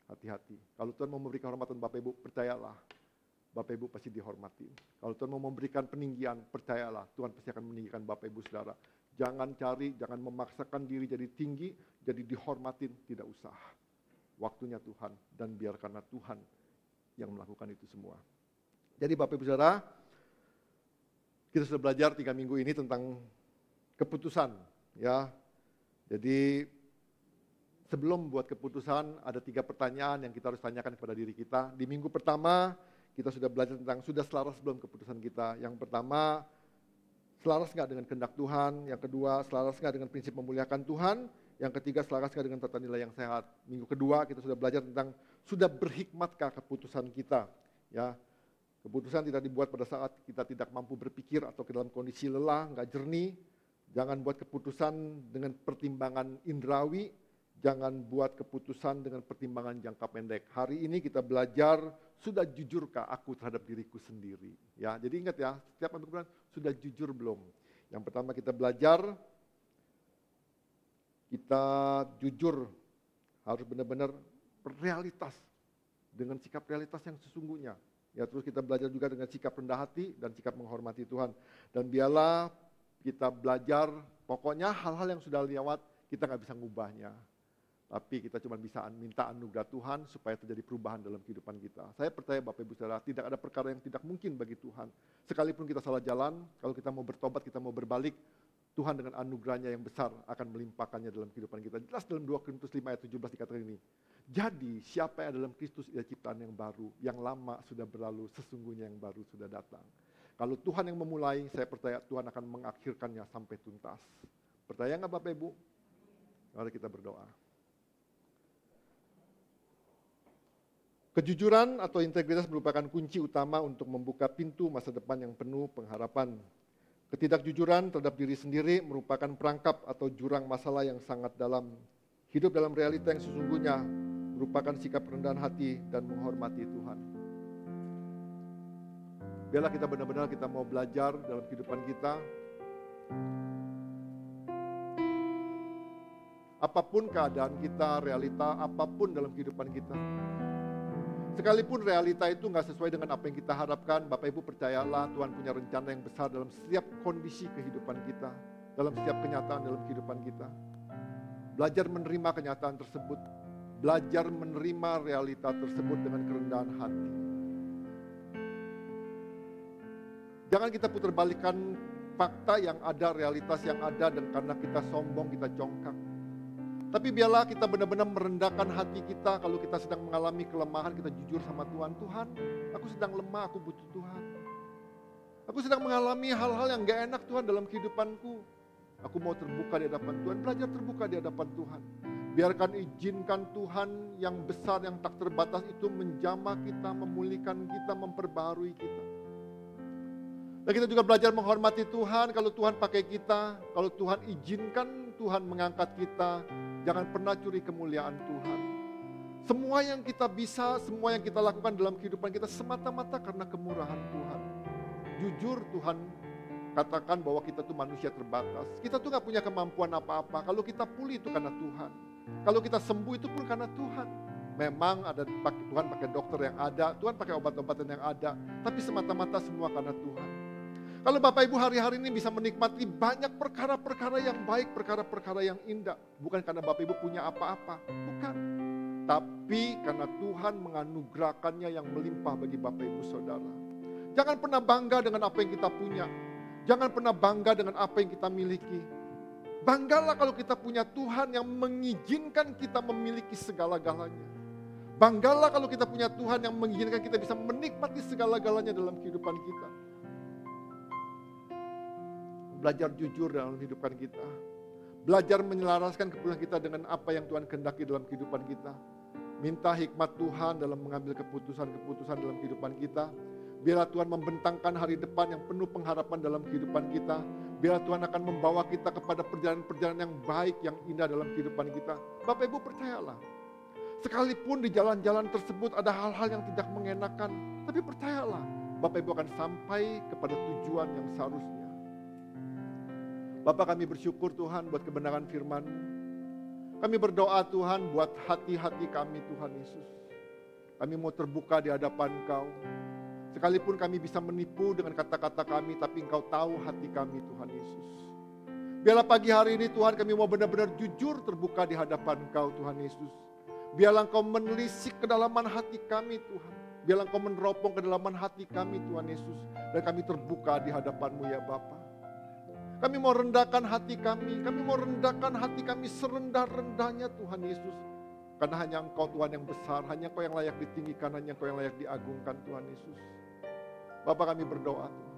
Hati-hati. Kalau Tuhan mau memberikan hormatan Bapak Ibu, percayalah, Bapak Ibu pasti dihormati. Kalau Tuhan mau memberikan peninggian, percayalah, Tuhan pasti akan meninggikan Bapak Ibu Saudara. Jangan jangan memaksakan diri jadi tinggi, jadi dihormatin, tidak usah. Waktunya Tuhan, dan biarkanlah Tuhan yang melakukan itu semua. Jadi Bapak Ibu Saudara, kita sudah belajar 3 minggu ini tentang keputusan. Ya, jadi sebelum buat keputusan, ada 3 pertanyaan yang kita harus tanyakan kepada diri kita. Di minggu pertama, kita sudah belajar tentang sudah selaras belum keputusan kita. Yang pertama, selaras nggak dengan kehendak Tuhan. Yang kedua, selaras nggak dengan prinsip memuliakan Tuhan. Yang ketiga, selaras nggak dengan tata nilai yang sehat. Minggu kedua, kita sudah belajar tentang sudah berhikmatkah keputusan kita. Ya, keputusan tidak dibuat pada saat kita tidak mampu berpikir atau ke dalam kondisi lelah, nggak jernih. Jangan buat keputusan dengan pertimbangan indrawi. Jangan buat keputusan dengan pertimbangan jangka pendek. Hari ini kita belajar, sudah jujurkah aku terhadap diriku sendiri? Ya, jadi ingat ya, setiap ambil keputusan, sudah jujur belum? Yang pertama kita belajar, kita jujur, harus benar-benar realitas, dengan sikap realitas yang sesungguhnya. Ya, terus kita belajar juga dengan sikap rendah hati dan sikap menghormati Tuhan. Dan biarlah kita belajar, pokoknya hal-hal yang sudah lewat, kita nggak bisa ngubahnya. Tapi kita cuma bisa minta anugerah Tuhan supaya terjadi perubahan dalam kehidupan kita. Saya percaya Bapak Ibu Saudara, tidak ada perkara yang tidak mungkin bagi Tuhan. Sekalipun kita salah jalan, kalau kita mau bertobat, kita mau berbalik, Tuhan dengan anugerahnya yang besar akan melimpahkannya dalam kehidupan kita. Jelas dalam 2 Korintus 5 ayat 17 dikatakan ini. Jadi siapa yang dalam Kristus ia ciptaan yang baru, yang lama sudah berlalu, sesungguhnya yang baru sudah datang. Kalau Tuhan yang memulai, saya percaya Tuhan akan mengakhirkannya sampai tuntas. Percaya nggak Bapak Ibu? Mari kita berdoa. Kejujuran atau integritas merupakan kunci utama untuk membuka pintu masa depan yang penuh pengharapan. Ketidakjujuran terhadap diri sendiri merupakan perangkap atau jurang masalah yang sangat dalam. Hidup dalam realita yang sesungguhnya merupakan sikap rendahan hati dan menghormati Tuhan. Biarlah kita benar-benar kita mau belajar dalam kehidupan kita. Apapun keadaan kita, realita apapun dalam kehidupan kita. Sekalipun realita itu nggak sesuai dengan apa yang kita harapkan, Bapak Ibu percayalah Tuhan punya rencana yang besar dalam setiap kondisi kehidupan kita, dalam setiap kenyataan dalam kehidupan kita. Belajar menerima kenyataan tersebut, belajar menerima realita tersebut dengan kerendahan hati. Jangan kita puterbalikan fakta yang ada, realitas yang ada, dan karena kita sombong, kita congkak. Tapi biarlah kita benar-benar merendahkan hati kita kalau kita sedang mengalami kelemahan, kita jujur sama Tuhan. Tuhan, aku sedang lemah, aku butuh Tuhan. Aku sedang mengalami hal-hal yang gak enak Tuhan dalam kehidupanku. Aku mau terbuka di hadapan Tuhan, belajar terbuka di hadapan Tuhan. Biarkan izinkan Tuhan yang besar, yang tak terbatas itu menjamah kita, memulihkan kita, memperbaharui kita. Dan kita juga belajar menghormati Tuhan, kalau Tuhan pakai kita, kalau Tuhan izinkan Tuhan mengangkat kita, jangan pernah curi kemuliaan Tuhan. Semua yang kita bisa, semua yang kita lakukan dalam kehidupan kita semata-mata karena kemurahan Tuhan. Jujur Tuhan katakan bahwa kita tuh manusia terbatas. Kita tuh gak punya kemampuan apa-apa. Kalau kita pulih itu karena Tuhan. Kalau kita sembuh itu pun karena Tuhan. Memang ada Tuhan pakai dokter yang ada, Tuhan pakai obat-obatan yang ada. Tapi semata-mata semua karena Tuhan. Kalau Bapak Ibu hari-hari ini bisa menikmati banyak perkara-perkara yang baik, perkara-perkara yang indah. Bukan karena Bapak Ibu punya apa-apa, bukan. Tapi karena Tuhan menganugerahkannya yang melimpah bagi Bapak Ibu Saudara. Jangan pernah bangga dengan apa yang kita punya. Jangan pernah bangga dengan apa yang kita miliki. Banggalah kalau kita punya Tuhan yang mengizinkan kita memiliki segala-galanya. Banggalah kalau kita punya Tuhan yang mengizinkan kita bisa menikmati segala-galanya dalam kehidupan kita. belajar jujur dalam kehidupan kita. Belajar menyelaraskan keputusan kita dengan apa yang Tuhan kehendaki dalam kehidupan kita. Minta hikmat Tuhan dalam mengambil keputusan-keputusan dalam kehidupan kita. Biarlah Tuhan membentangkan hari depan yang penuh pengharapan dalam kehidupan kita. Biarlah Tuhan akan membawa kita kepada perjalanan-perjalanan yang baik, yang indah dalam kehidupan kita. Bapak Ibu percayalah, sekalipun di jalan-jalan tersebut ada hal-hal yang tidak mengenakan, tapi percayalah, Bapak Ibu akan sampai kepada tujuan yang seharusnya. Bapak, kami bersyukur Tuhan buat kebenaran firman-Mu. Kami berdoa Tuhan buat hati-hati kami Tuhan Yesus. Kami mau terbuka di hadapan Engkau. Sekalipun kami bisa menipu dengan kata-kata kami, tapi Engkau tahu hati kami Tuhan Yesus. Biarlah pagi hari ini Tuhan kami mau benar-benar jujur terbuka di hadapan Engkau Tuhan Yesus. Biarlah Engkau menelisik kedalaman hati kami Tuhan. Biarlah Engkau meneropong kedalaman hati kami Tuhan Yesus. Dan kami terbuka di hadapan-Mu ya Bapa. Kami mau rendahkan hati kami mau rendahkan hati kami serendah-rendahnya Tuhan Yesus. Karena hanya Engkau Tuhan yang besar, hanya Engkau yang layak ditinggikan, hanya Engkau yang layak diagungkan Tuhan Yesus. Bapak, kami berdoa Tuhan.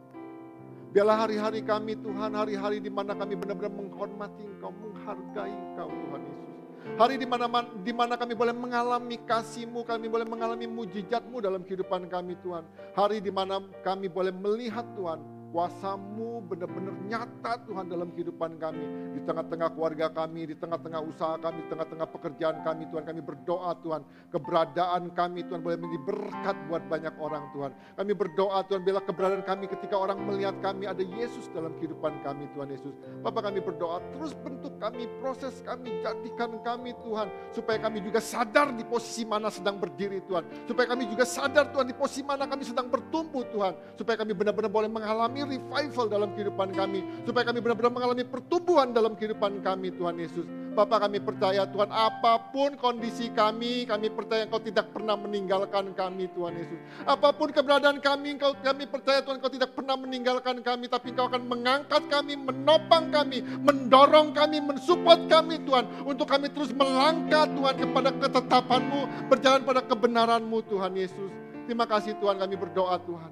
Biarlah hari-hari kami Tuhan, hari-hari di mana kami benar-benar menghormati Engkau, menghargai Engkau Tuhan Yesus. Hari di mana kami boleh mengalami kasih-Mu, kami boleh mengalami mujizat-Mu dalam kehidupan kami Tuhan. Hari di mana kami boleh melihat Tuhan, kuasa-Mu benar-benar nyata Tuhan dalam kehidupan kami. Di tengah-tengah keluarga kami, di tengah-tengah usaha kami, di tengah-tengah pekerjaan kami Tuhan. Kami berdoa Tuhan, keberadaan kami Tuhan boleh menjadi berkat buat banyak orang Tuhan. Kami berdoa Tuhan, biarlah keberadaan kami ketika orang melihat kami ada Yesus dalam kehidupan kami Tuhan Yesus. Bapak, kami berdoa, terus bentuk kami, proses kami, jadikan kami Tuhan. Supaya kami juga sadar di posisi mana sedang berdiri Tuhan. Supaya kami juga sadar Tuhan di posisi mana kami sedang bertumbuh Tuhan. Supaya kami benar-benar boleh mengalami revival dalam kehidupan kami. Supaya kami benar-benar mengalami pertumbuhan dalam kehidupan kami Tuhan Yesus. Bapak, kami percaya Tuhan, apapun kondisi kami percaya Engkau tidak pernah meninggalkan kami Tuhan Yesus. Apapun keberadaan kami percaya Tuhan Engkau tidak pernah meninggalkan kami. Tapi Engkau akan mengangkat kami, menopang kami, mendorong kami, mensupport kami Tuhan. Untuk kami terus melangkah Tuhan kepada ketetapan-Mu, berjalan pada kebenaran-Mu Tuhan Yesus. Terima kasih Tuhan, kami berdoa Tuhan.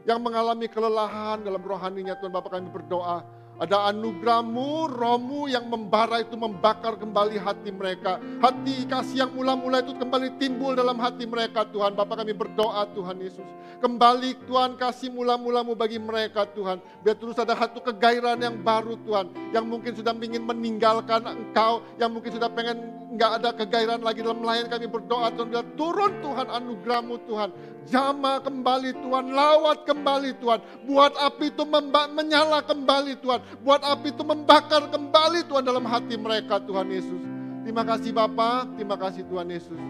Yang mengalami kelelahan dalam rohaninya Tuhan, Bapak, kami berdoa. Ada anugerah-Mu, Roh-Mu yang membara itu membakar kembali hati mereka. Hati kasih yang mula-mula itu kembali timbul dalam hati mereka Tuhan. Bapak, kami berdoa Tuhan Yesus. Kembali Tuhan kasih mula-mula-Mu bagi mereka Tuhan. Biar terus ada satu kegairahan yang baru Tuhan. Yang mungkin sudah ingin meninggalkan Engkau. Yang mungkin sudah pengen enggak ada kegairahan lagi dalam melayani, kami berdoa Tuhan. Biar turun Tuhan anugerah-Mu Tuhan. Jamah kembali Tuhan, lawat kembali Tuhan. Buat api itu menyala kembali Tuhan. Buat api itu membakar kembali Tuhan dalam hati mereka Tuhan Yesus. Terima kasih Bapa, terima kasih Tuhan Yesus.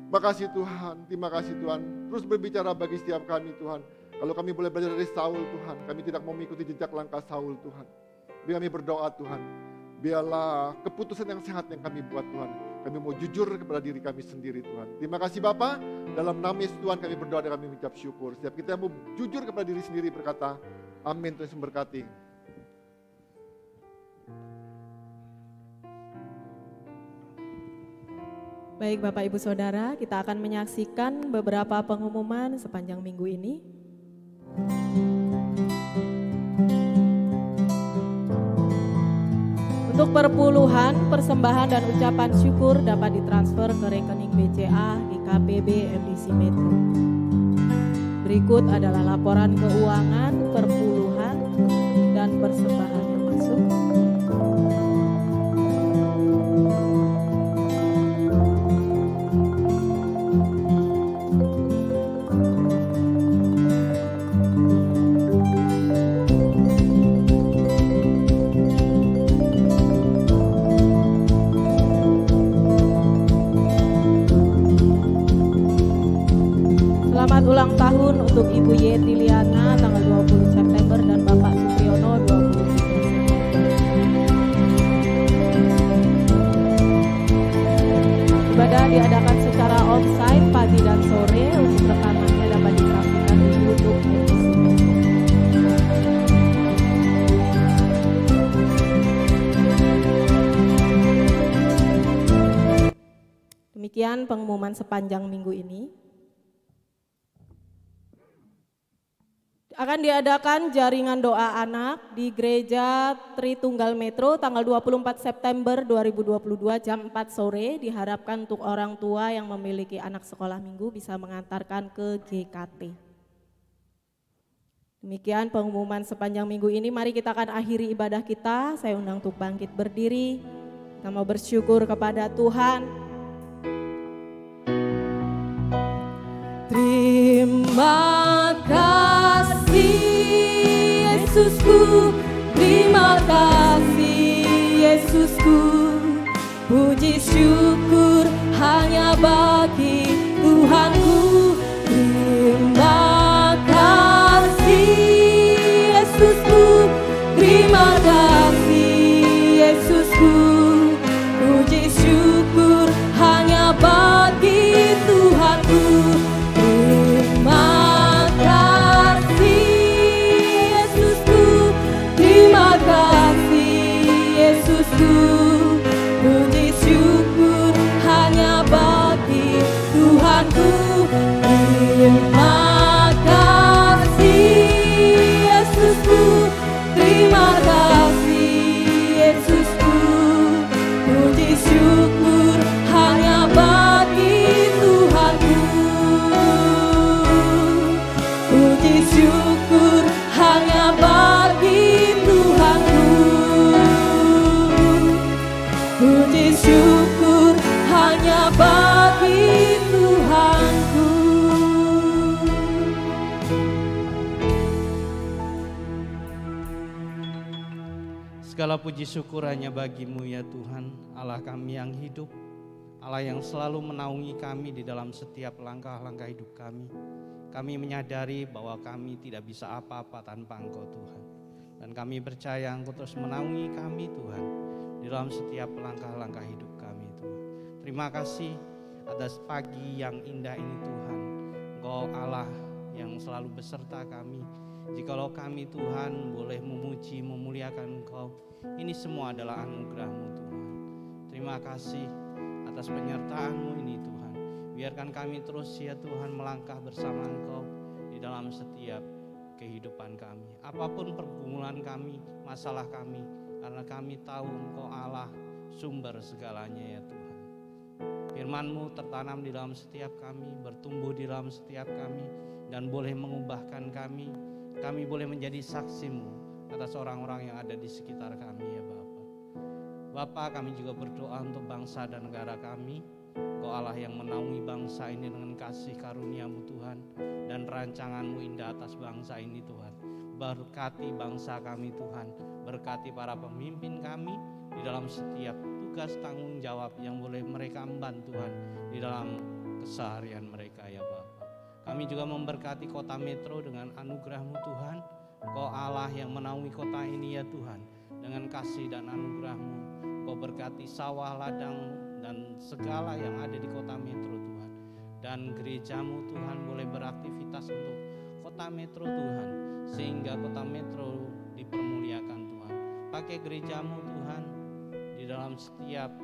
Terima kasih Tuhan, terima kasih Tuhan. Terus berbicara bagi setiap kami Tuhan. Kalau kami boleh belajar dari Saul Tuhan, kami tidak mau mengikuti jejak langkah Saul Tuhan. Biar kami berdoa Tuhan. Biarlah keputusan yang sehat yang kami buat Tuhan. Kami mau jujur kepada diri kami sendiri Tuhan. Terima kasih Bapa. Dalam nama Yesus Tuhan kami berdoa dan kami mengucap syukur. Setiap kita mau jujur kepada diri sendiri berkata, amin. Tuhan memberkati. Baik Bapak Ibu Saudara, kita akan menyaksikan beberapa pengumuman sepanjang minggu ini. Untuk perpuluhan, persembahan dan ucapan syukur dapat ditransfer ke rekening BCA GKPB MDC Metro. Berikut adalah laporan keuangan, perpuluhan, dan persembahan yang masuk. Selamat ulang tahun untuk Ibu Yeti Liana tanggal 20 September dan Bapak Supriyono 23 September. Ibadah diadakan secara onsite pagi dan sore. Untuk rekamannya dapat disaksikan di YouTube MDC Metro. Demikian pengumuman sepanjang minggu ini. Akan diadakan jaringan doa anak di Gereja Tritunggal Metro tanggal 24 September 2022 jam 4 sore. Diharapkan untuk orang tua yang memiliki anak sekolah minggu bisa mengantarkan ke GKT. Demikian pengumuman sepanjang minggu ini. Mari kita akan akhiri ibadah kita. Saya undang untuk bangkit berdiri. Kita mau bersyukur kepada Tuhan. Terima kasih Yesusku, terima kasih Yesusku. Puji syukur hanya bagi Tuhanku. Terima kasih Yesusku, terima kasih Yesusku. Puji syukur hanya bagi Tuhanku. Terima kasih Yesusku, terima kasih Yesusku. Puji syukur hanya bagi Tuhanku. Terima kasih Yesusku, terima kasih Yesusku. Puji syukur hanya bagi Tuhanku. Puji syukur hanya bagi Tuhanku. Puji syukur hanya bagi Tuhanku. Segala puji syukur hanya bagimu ya Tuhan, Allah kami yang hidup, Allah yang selalu menaungi kami di dalam setiap langkah-langkah hidup kami. Kami menyadari bahwa kami tidak bisa apa-apa tanpa Engkau Tuhan. Dan kami percaya Engkau terus menaungi kami Tuhan di dalam setiap langkah-langkah hidup kami Tuhan. Terima kasih atas pagi yang indah ini Tuhan. Engkau Allah yang selalu beserta kami. Jikalau kami Tuhan boleh memuji, memuliakan Engkau, ini semua adalah anugerah-Mu Tuhan. Terima kasih atas penyertaan-Mu ini Tuhan. Biarkan kami terus ya Tuhan melangkah bersama Engkau di dalam setiap kehidupan kami. Apapun pergumulan kami, masalah kami, karena kami tahu Engkau Allah sumber segalanya ya Tuhan. Firman-Mu tertanam di dalam setiap kami, bertumbuh di dalam setiap kami, dan boleh mengubahkan kami. Kami boleh menjadi saksi-Mu atas orang-orang yang ada di sekitar kami ya Bapa. Bapa, kami juga berdoa untuk bangsa dan negara kami. Engkau Allah yang menaungi bangsa ini dengan kasih karunia-Mu Tuhan, dan rancangan-Mu indah atas bangsa ini Tuhan. Berkati bangsa kami Tuhan, berkati para pemimpin kami di dalam setiap tugas tanggung jawab yang boleh mereka emban Tuhan di dalam keseharian mereka ya Bapa. Kami juga memberkati kota Metro dengan anugerah-Mu Tuhan. Engkau Allah yang menaungi kota ini ya Tuhan, dengan kasih dan anugerah-Mu. Engkau berkati sawah, ladang, dan segala yang ada di kota Metro Tuhan. Dan gereja-Mu Tuhan boleh beraktivitas untuk kota Metro Tuhan, sehingga kota Metro dipermuliakan Tuhan. Pakai gereja-Mu Tuhan di dalam setiap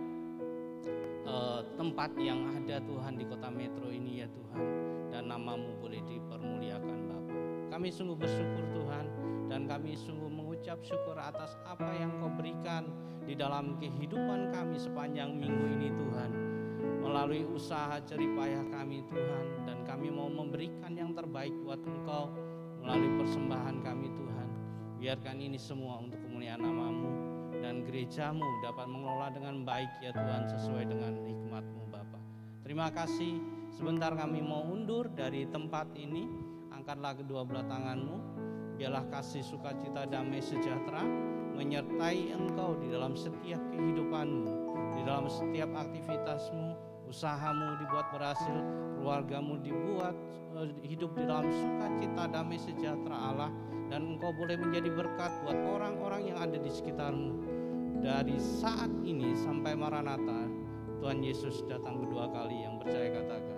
tempat yang ada Tuhan di kota Metro ini ya Tuhan, dan nama-Mu boleh dipermuliakan Bapa. Kami sungguh bersyukur Tuhan, dan kami sungguh mengucap syukur atas apa yang Kau berikan di dalam kehidupan kami sepanjang minggu ini Tuhan. Melalui usaha jeripayah kami Tuhan, dan kami mau memberikan yang terbaik buat Engkau melalui persembahan kami Tuhan. Biarkan ini semua untuk kemuliaan nama-Mu, dan gereja-Mu dapat mengelola dengan baik ya Tuhan, sesuai dengan hikmat-Mu Bapa. Terima kasih. Sebentar kami mau undur dari tempat ini. Angkatlah kedua belah tangan-Mu. Biarlah kasih, sukacita, damai, sejahtera menyertai Engkau di dalam setiap kehidupan-Mu, di dalam setiap aktivitas-Mu. Usaha-Mu dibuat berhasil, keluarga-Mu dibuat hidup di dalam sukacita, damai, sejahtera Allah. Dan Engkau boleh menjadi berkat buat orang-orang yang ada di sekitar-Mu. Dari saat ini sampai Maranatha, Tuhan Yesus datang kedua kali. Yang percaya katakan